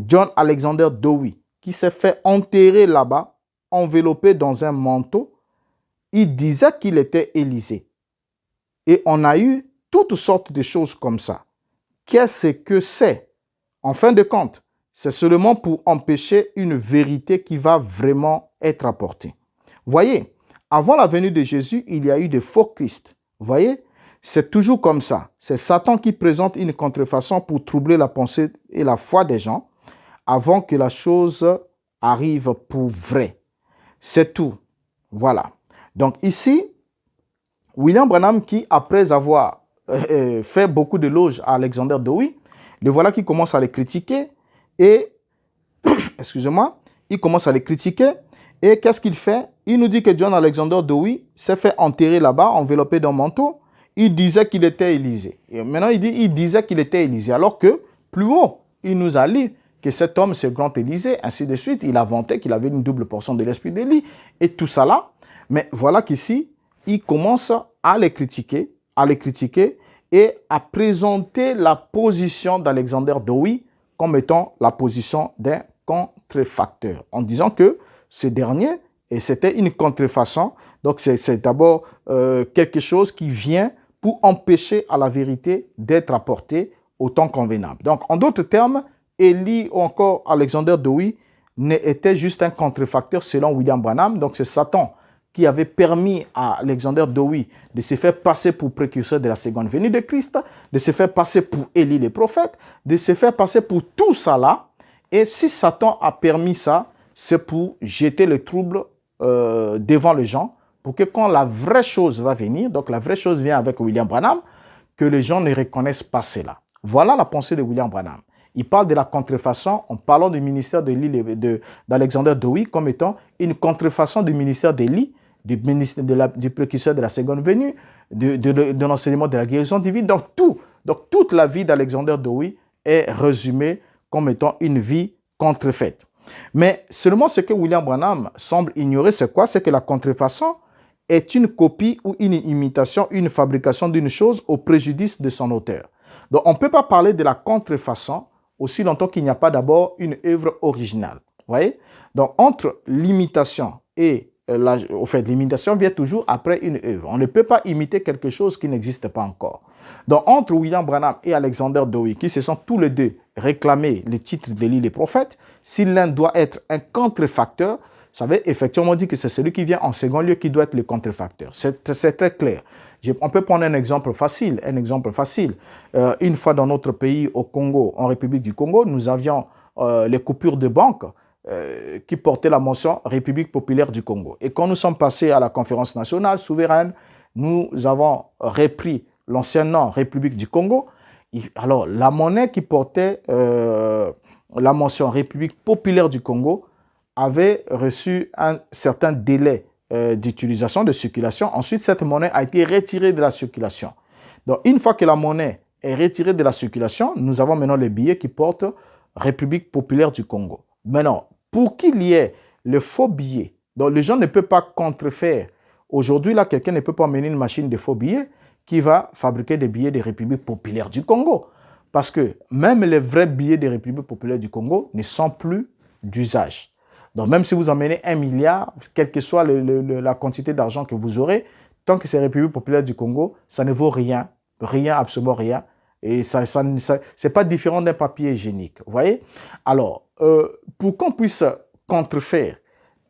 John Alexander Dowie, qui s'est fait enterrer là-bas, enveloppé dans un manteau. Il disait qu'il était Élisée. Et on a eu toutes sortes de choses comme ça. Qu'est-ce que c'est? En fin de compte, c'est seulement pour empêcher une vérité qui va vraiment être apportée. Voyez, avant la venue de Jésus, il y a eu des faux Christ. Voyez, c'est toujours comme ça. C'est Satan qui présente une contrefaçon pour troubler la pensée et la foi des gens avant que la chose arrive pour vrai. C'est tout. Voilà. Donc ici, William Branham qui, après avoir fait beaucoup d'éloges à Alexander Dowie, le voilà qui commence à les critiquer et, excusez-moi, il commence à les critiquer et qu'est-ce qu'il fait? Il nous dit que John Alexander Dowie s'est fait enterrer là-bas, enveloppé d'un manteau. Il disait qu'il était Élisée. Et maintenant, il disait qu'il était Élisée. Alors que, plus haut, il nous a dit que cet homme, c'est grand Élisée, ainsi de suite. Il a vanté qu'il avait une double portion de l'esprit d'Élie et tout ça là. Mais voilà qu'ici, il commence à les critiquer et à présenter la position d'Alexander Dowie comme étant la position d'un contrefacteur, en disant que ce dernier, et c'était une contrefaçon, donc c'est d'abord quelque chose qui vient pour empêcher à la vérité d'être apportée au temps convenable. Donc, en d'autres termes, Élie ou encore Alexander Dowie était juste un contrefacteur selon William Branham. Donc, c'est Satan qui avait permis à Alexander Dowie de se faire passer pour précurseur de la seconde venue de Christ, de se faire passer pour Élie le prophète, de se faire passer pour tout ça là. Et si Satan a permis ça, c'est pour jeter le trouble devant les gens, pour que quand la vraie chose va venir, donc la vraie chose vient avec William Branham, que les gens ne reconnaissent pas cela. Voilà la pensée de William Branham. Il parle de la contrefaçon en parlant du ministère d'Alexander Dowie comme étant une contrefaçon du ministère d'Élie, du précurseur de la seconde venue, de l'enseignement de la guérison divine. Donc toute la vie d'Alexander Dowie est résumée comme étant une vie contrefaite. Mais seulement ce que William Branham semble ignorer, c'est quoi? C'est que la contrefaçon est une copie ou une imitation, une fabrication d'une chose au préjudice de son auteur. Donc on ne peut pas parler de la contrefaçon aussi longtemps qu'il n'y a pas d'abord une œuvre originale. Vous voyez? Donc entre l'imitation et l'imitation vient toujours après une œuvre. On ne peut pas imiter quelque chose qui n'existe pas encore. Donc, entre William Branham et Alexander Dowie, qui se sont tous les deux réclamés le titre d'Élie le prophète, si l'un doit être un contrefacteur, ça veut effectivement dire que c'est celui qui vient en second lieu qui doit être le contrefacteur. C'est très clair. On peut prendre un exemple facile. Une fois dans notre pays, au Congo, en République du Congo, nous avions les coupures de banque qui portait la mention République populaire du Congo. Et quand nous sommes passés à la conférence nationale souveraine, nous avons repris l'ancien nom République du Congo. Alors, la monnaie qui portait la mention République populaire du Congo avait reçu un certain délai d'utilisation, de circulation. Ensuite, cette monnaie a été retirée de la circulation. Donc, une fois que la monnaie est retirée de la circulation, nous avons maintenant les billets qui portent République populaire du Congo. Maintenant, pour qu'il y ait le faux billet, donc les gens ne peuvent pas contrefaire. Aujourd'hui, là, quelqu'un ne peut pas mener une machine de faux billets qui va fabriquer des billets des Républiques populaires du Congo. Parce que même les vrais billets des Républiques populaires du Congo ne sont plus d'usage. Donc même si vous emmenez 1 milliard, quelle que soit la quantité d'argent que vous aurez, tant que c'est République populaire du Congo, ça ne vaut rien, absolument rien. Et ça c'est pas différent d'un papier hygiénique, vous voyez? Alors, pour qu'on puisse contrefaire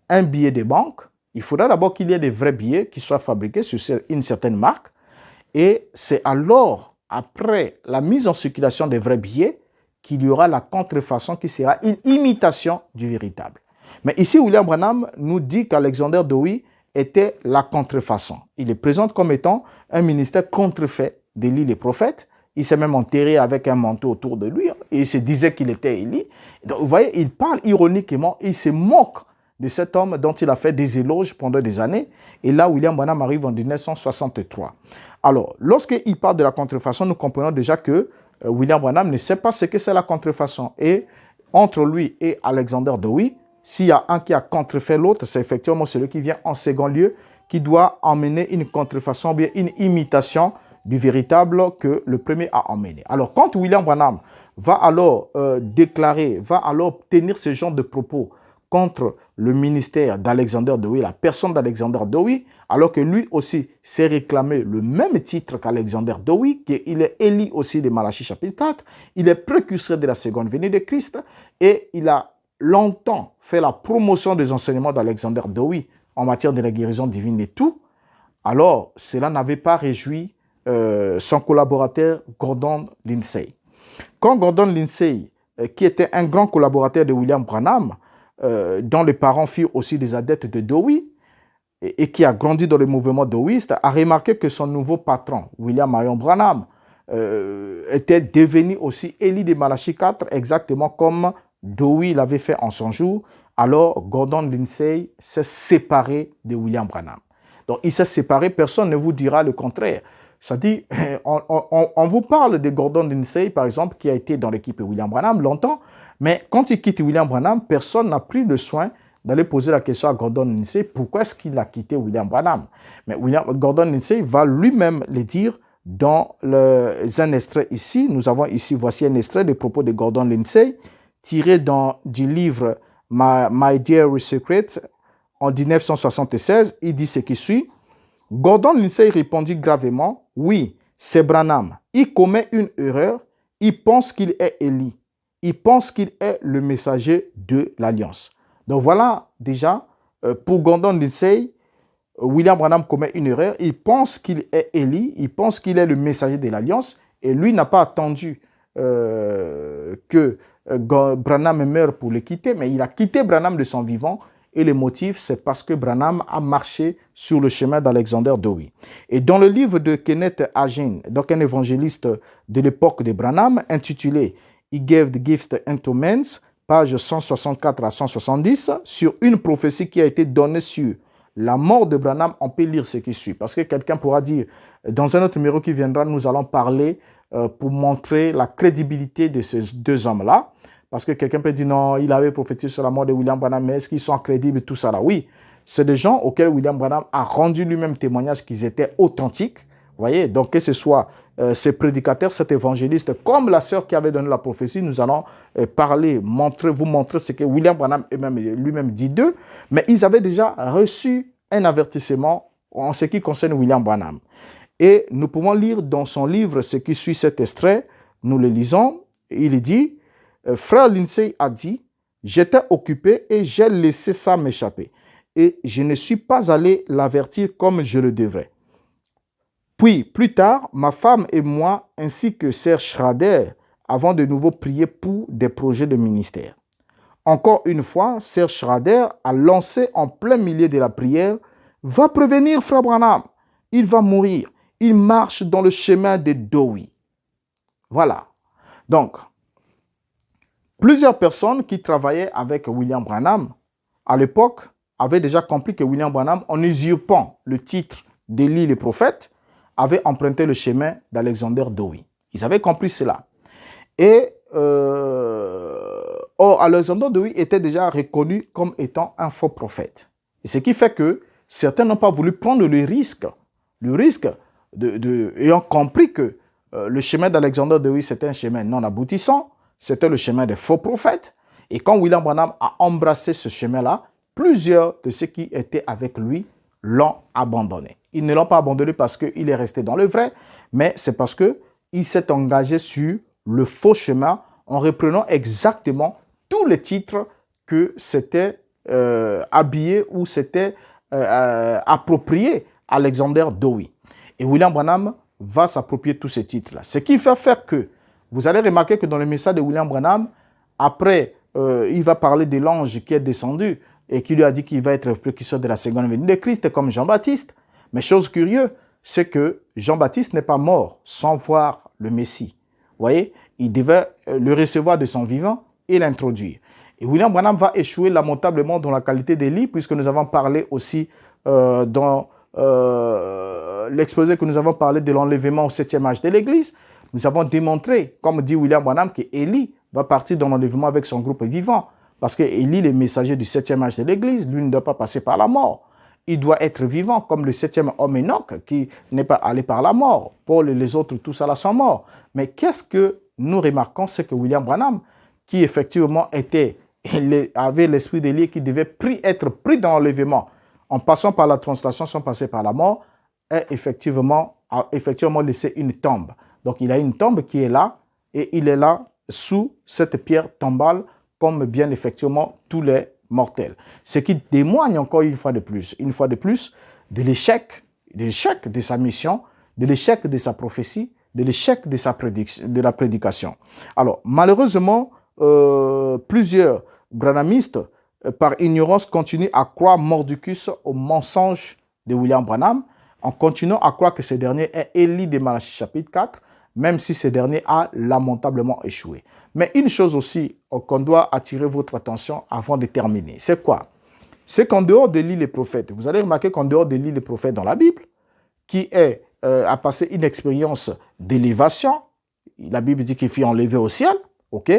un billet de banque, il faudra d'abord qu'il y ait des vrais billets qui soient fabriqués sur une certaine marque. Et c'est alors, après la mise en circulation des vrais billets, qu'il y aura la contrefaçon qui sera une imitation du véritable. Mais ici, William Branham nous dit qu'Alexander Dowie était la contrefaçon. Il est présent comme étant un ministère contrefait d'Élie le prophète. Il s'est même enterré avec un manteau autour de lui et il se disait qu'il était Élie. Donc, vous voyez, il parle ironiquement et il se moque de cet homme dont il a fait des éloges pendant des années. Et là, William Branham arrive en 1963. Alors, lorsqu'il parle de la contrefaçon, nous comprenons déjà que William Branham ne sait pas ce que c'est la contrefaçon. Et entre lui et Alexander Dowie, s'il y a un qui a contrefait l'autre, c'est effectivement celui qui vient en second lieu, qui doit emmener une contrefaçon, bien une imitation du véritable que le premier a emmené. Alors, quand William Branham va alors déclarer, va alors tenir ce genre de propos contre le ministère d'Alexander Dowie, la personne d'Alexander Dowie, alors que lui aussi s'est réclamé le même titre qu'Alexander Dowie, qu'il est Élie aussi de Malachie chapitre 4, il est précurseur de la seconde venue de Christ, et il a longtemps fait la promotion des enseignements d'Alexander Dowie en matière de la guérison divine et tout. Alors, cela n'avait pas réjoui son collaborateur Gordon Lindsay. Quand Gordon Lindsay, qui était un grand collaborateur de William Branham, dont les parents furent aussi des adeptes de Dowie, et qui a grandi dans le mouvement dowiste, a remarqué que son nouveau patron, William Marion Branham, était devenu aussi Élie de Malachie 4, exactement comme Dowie l'avait fait en son jour. Alors, Gordon Lindsay s'est séparé de William Branham. Donc, il s'est séparé, personne ne vous dira le contraire. Ça dit, on vous parle de Gordon Lindsay, par exemple, qui a été dans l'équipe William Branham longtemps, mais quand il quitte William Branham, personne n'a pris le soin d'aller poser la question à Gordon Lindsay, pourquoi est-ce qu'il a quitté William Branham? Mais Gordon Lindsay va lui-même le dire dans un extrait ici. Nous avons ici, voici un extrait des propos de Gordon Lindsay, tiré du livre My Dear Secret en 1976. Il dit ce qui suit. Gordon Lindsay répondit gravement, oui, c'est Branham. Il commet une erreur, il pense qu'il est Élie. Il pense qu'il est le messager de l'Alliance. Donc voilà déjà, pour Gordon Lindsay, William Branham commet une erreur, il pense qu'il est Élie, il pense qu'il est le messager de l'Alliance, et lui n'a pas attendu que Branham meure pour le quitter, mais il a quitté Branham de son vivant, et le motif, c'est parce que Branham a marché sur le chemin d'Alexander Dowie. Et dans le livre de Kenneth Hagin, donc un évangéliste de l'époque de Branham, intitulé « He gave the gift unto men », page 164 à 170, sur une prophétie qui a été donnée sur la mort de Branham, on peut lire ce qui suit. Parce que quelqu'un pourra dire, dans un autre numéro qui viendra, nous allons parler pour montrer la crédibilité de ces deux hommes-là. Parce que quelqu'un peut dire, non, il avait prophétisé sur la mort de William Branham, mais est-ce qu'ils sont crédibles, tout ça là? Oui, c'est des gens auxquels William Branham a rendu lui-même témoignage qu'ils étaient authentiques. Vous voyez, donc que ce soit ces prédicateurs, cet évangéliste, comme la sœur qui avait donné la prophétie, nous allons parler, vous montrer ce que William Branham lui-même dit d'eux, mais ils avaient déjà reçu un avertissement en ce qui concerne William Branham. Et nous pouvons lire dans son livre ce qui suit cet extrait, nous le lisons, il dit, Frère Lindsay a dit, j'étais occupé et j'ai laissé ça m'échapper, et je ne suis pas allé l'avertir comme je le devrais. Puis, plus tard, ma femme et moi, ainsi que Serge Schrader, avons de nouveau prié pour des projets de ministère. Encore une fois, Serge Schrader a lancé en plein milieu de la prière, « Va prévenir Frère Branham, il va mourir, il marche dans le chemin de Dowie. » Voilà. Donc, plusieurs personnes qui travaillaient avec William Branham, à l'époque, avaient déjà compris que William Branham, en usurpant le titre d'Élie le prophète, avait emprunté le chemin d'Alexander Dowie. Ils avaient compris cela. Et Alexander Dowie était déjà reconnu comme étant un faux prophète. Et ce qui fait que certains n'ont pas voulu prendre le risque ayant compris que le chemin d'Alexander Dowie, c'était un chemin non aboutissant, c'était le chemin des faux prophètes. Et quand William Branham a embrassé ce chemin-là, plusieurs de ceux qui étaient avec lui l'ont abandonné. Ils ne l'ont pas abandonné parce qu'il est resté dans le vrai, mais c'est parce qu'il s'est engagé sur le faux chemin en reprenant exactement tous les titres que c'était habillé ou c'était approprié Alexander Dowie. Et William Branham va s'approprier tous ces titres-là. Ce qui va faire que, vous allez remarquer que dans le message de William Branham, après, il va parler de l'ange qui est descendu et qui lui a dit qu'il va être le précurseur de la seconde venue de Christ, comme Jean-Baptiste. Mais chose curieuse, c'est que Jean-Baptiste n'est pas mort sans voir le Messie. Vous voyez, il devait le recevoir de son vivant et l'introduire. Et William Branham va échouer lamentablement dans la qualité d'Élie, puisque nous avons parlé aussi dans l'exposé que nous avons parlé de l'enlèvement au 7e âge de l'Église. Nous avons démontré, comme dit William Branham, que Élie va partir dans l'enlèvement avec son groupe vivant. Parce que Élie, le messager du 7e âge de l'Église, lui ne doit pas passer par la mort. Il doit être vivant, comme le 7e homme Enoch, qui n'est pas allé par la mort. Paul et les autres, tous ça là sont morts. Mais qu'est-ce que nous remarquons, c'est que William Branham, qui effectivement avait l'esprit d'Élie, qui devait être pris dans l'enlèvement, en passant par la translation sans passer par la mort, a effectivement laissé une tombe. Donc il a une tombe qui est là, et il est là sous cette pierre tombale, comme bien effectivement tous les mortels. Ce qui témoigne encore une fois de plus de l'échec de sa mission, de l'échec de sa prophétie, de l'échec de la prédication. Alors, malheureusement, plusieurs branhamistes, par ignorance, continuent à croire mordicus au mensonge de William Branham, en continuant à croire que ce dernier est Élie de Malachie chapitre 4, même si ce dernier a lamentablement échoué. Mais une chose aussi qu'on doit attirer votre attention avant de terminer, c'est quoi? C'est qu'en dehors de l'île des prophètes, vous allez remarquer qu'en dehors de l'île des prophètes dans la Bible, qui a passé une expérience d'élévation, la Bible dit qu'il fut enlevé au ciel, ok?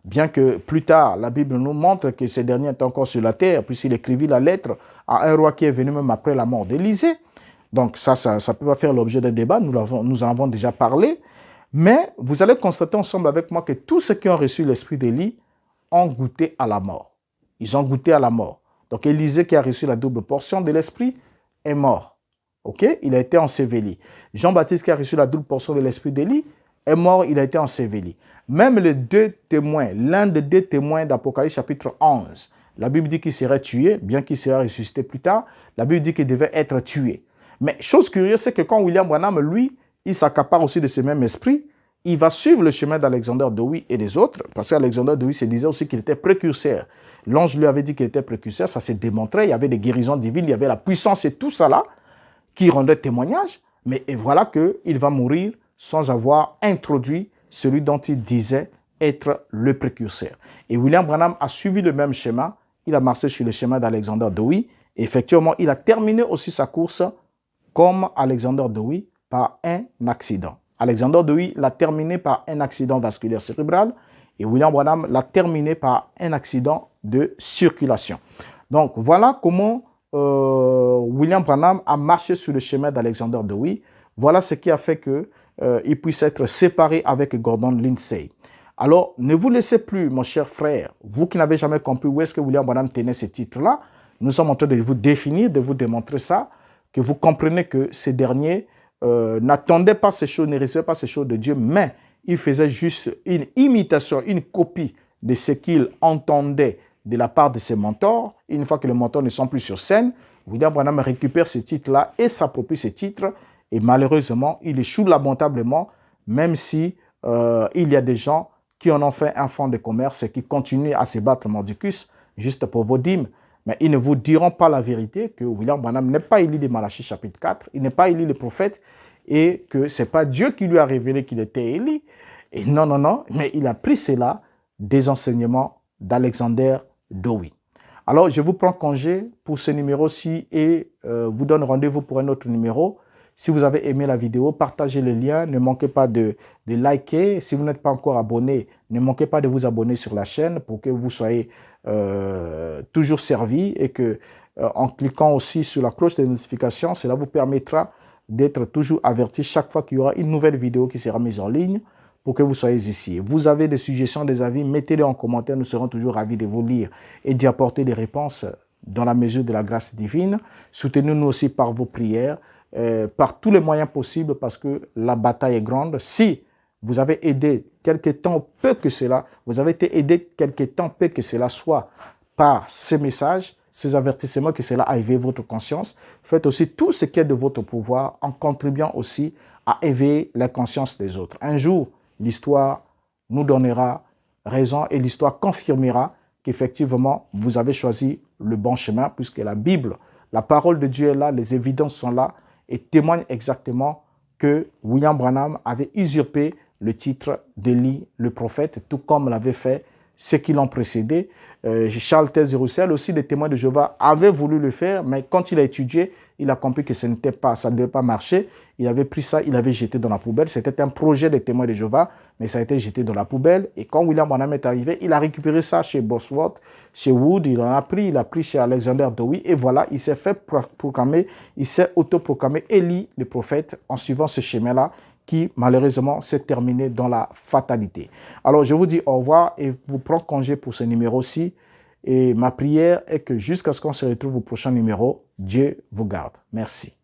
Bien que plus tard, la Bible nous montre que ce dernier est encore sur la terre, puisqu'il écrivit la lettre à un roi qui est venu même après la mort d'Élisée. Donc ça peut pas faire l'objet d'un débat, nous en avons déjà parlé. Mais vous allez constater ensemble avec moi que tous ceux qui ont reçu l'esprit d'Élie ont goûté à la mort. Ils ont goûté à la mort. Donc Élisée qui a reçu la double portion de l'esprit est mort. Ok, il a été enseveli. Jean-Baptiste qui a reçu la double portion de l'esprit d'Élie est mort, il a été enseveli. Même les deux témoins, l'un des deux témoins d'Apocalypse chapitre 11, la Bible dit qu'il serait tué, bien qu'il sera ressuscité plus tard, la Bible dit qu'il devait être tué. Mais chose curieuse, c'est que quand William Branham, lui, il s'accapare aussi de ce même esprit, il va suivre le chemin d'Alexander Dowie et des autres, parce qu'Alexander Dowie se disait aussi qu'il était précurseur. L'ange lui avait dit qu'il était précurseur, ça s'est démontré, il y avait des guérisons divines, il y avait la puissance et tout ça là, qui rendait témoignage, mais et voilà qu'il va mourir sans avoir introduit celui dont il disait être le précurseur. Et William Branham a suivi le même schéma, il a marché sur le schéma d'Alexander Dowie, et effectivement, il a terminé aussi sa course comme Alexander Dowie par un accident. Alexander Dowie l'a terminé par un accident vasculaire cérébral et William Branham l'a terminé par un accident de circulation. Donc, voilà comment William Branham a marché sur le chemin d'Alexander Dowie. Voilà ce qui a fait qu'il puisse être séparé avec Gordon Lindsay. Alors, ne vous laissez plus, mon cher frère, vous qui n'avez jamais compris où est-ce que William Branham tenait ce titre-là, nous sommes en train de vous définir, de vous démontrer ça, que vous comprenez que ces derniers n'attendaient pas ces choses, ne recevaient pas ces choses de Dieu, mais ils faisaient juste une imitation, une copie de ce qu'ils entendaient de la part de ses mentors. Une fois que les mentors ne sont plus sur scène, William Branham récupère ce titre-là et s'approprie ce titre. Et malheureusement, il échoue lamentablement, même si il y a des gens qui en ont fait un fonds de commerce et qui continuent à se battre mordicus juste pour vos dîmes. Mais ils ne vous diront pas la vérité que William Branham n'est pas Élie de Malachie chapitre 4, il n'est pas Élie le prophète et que ce n'est pas Dieu qui lui a révélé qu'il était Élie. Et non, non, non, mais il a pris cela des enseignements d'Alexander Dowie. Alors, je vous prends congé pour ce numéro-ci et vous donne rendez-vous pour un autre numéro. Si vous avez aimé la vidéo, partagez le lien. Ne manquez pas de liker. Si vous n'êtes pas encore abonné, ne manquez pas de vous abonner sur la chaîne pour que vous soyez toujours servi et que en cliquant aussi sur la cloche de notification, cela vous permettra d'être toujours averti chaque fois qu'il y aura une nouvelle vidéo qui sera mise en ligne pour que vous soyez ici. Vous avez des suggestions, des avis, mettez-les en commentaire. Nous serons toujours ravis de vous lire et d'y apporter des réponses dans la mesure de la grâce divine. Soutenez-nous aussi par vos prières, par tous les moyens possibles parce que la bataille est grande. Si vous avez aidé quelque temps, peu que cela, vous avez été aidé quelque temps, peu que cela soit par ces messages, ces avertissements, que cela a éveillé votre conscience, faites aussi tout ce qui est de votre pouvoir en contribuant aussi à éveiller la conscience des autres. Un jour, l'histoire nous donnera raison et l'histoire confirmera qu'effectivement, vous avez choisi le bon chemin puisque la Bible, la parole de Dieu est là, les évidences sont là et témoignent exactement que William Branham avait usurpé le titre d'Élie le prophète, tout comme l'avait fait ceux qui l'ont précédé. Charles Taze Russell, aussi des témoins de Jéhovah, avait voulu le faire, mais quand il a étudié, il a compris que ça ne devait pas marcher. Il avait pris ça, il avait jeté dans la poubelle. C'était un projet des témoins de Jéhovah, mais ça a été jeté dans la poubelle. Et quand William Branham est arrivé, il a récupéré ça chez Bosworth, chez Wood, il en a pris, il a pris chez Alexander Dowie, et voilà, il s'est fait proclamer, il s'est autoproclamé Élie le prophète en suivant ce chemin-là, qui malheureusement s'est terminé dans la fatalité. Alors je vous dis au revoir et vous prends congé pour ce numéro-ci. Et ma prière est que jusqu'à ce qu'on se retrouve au prochain numéro, Dieu vous garde. Merci.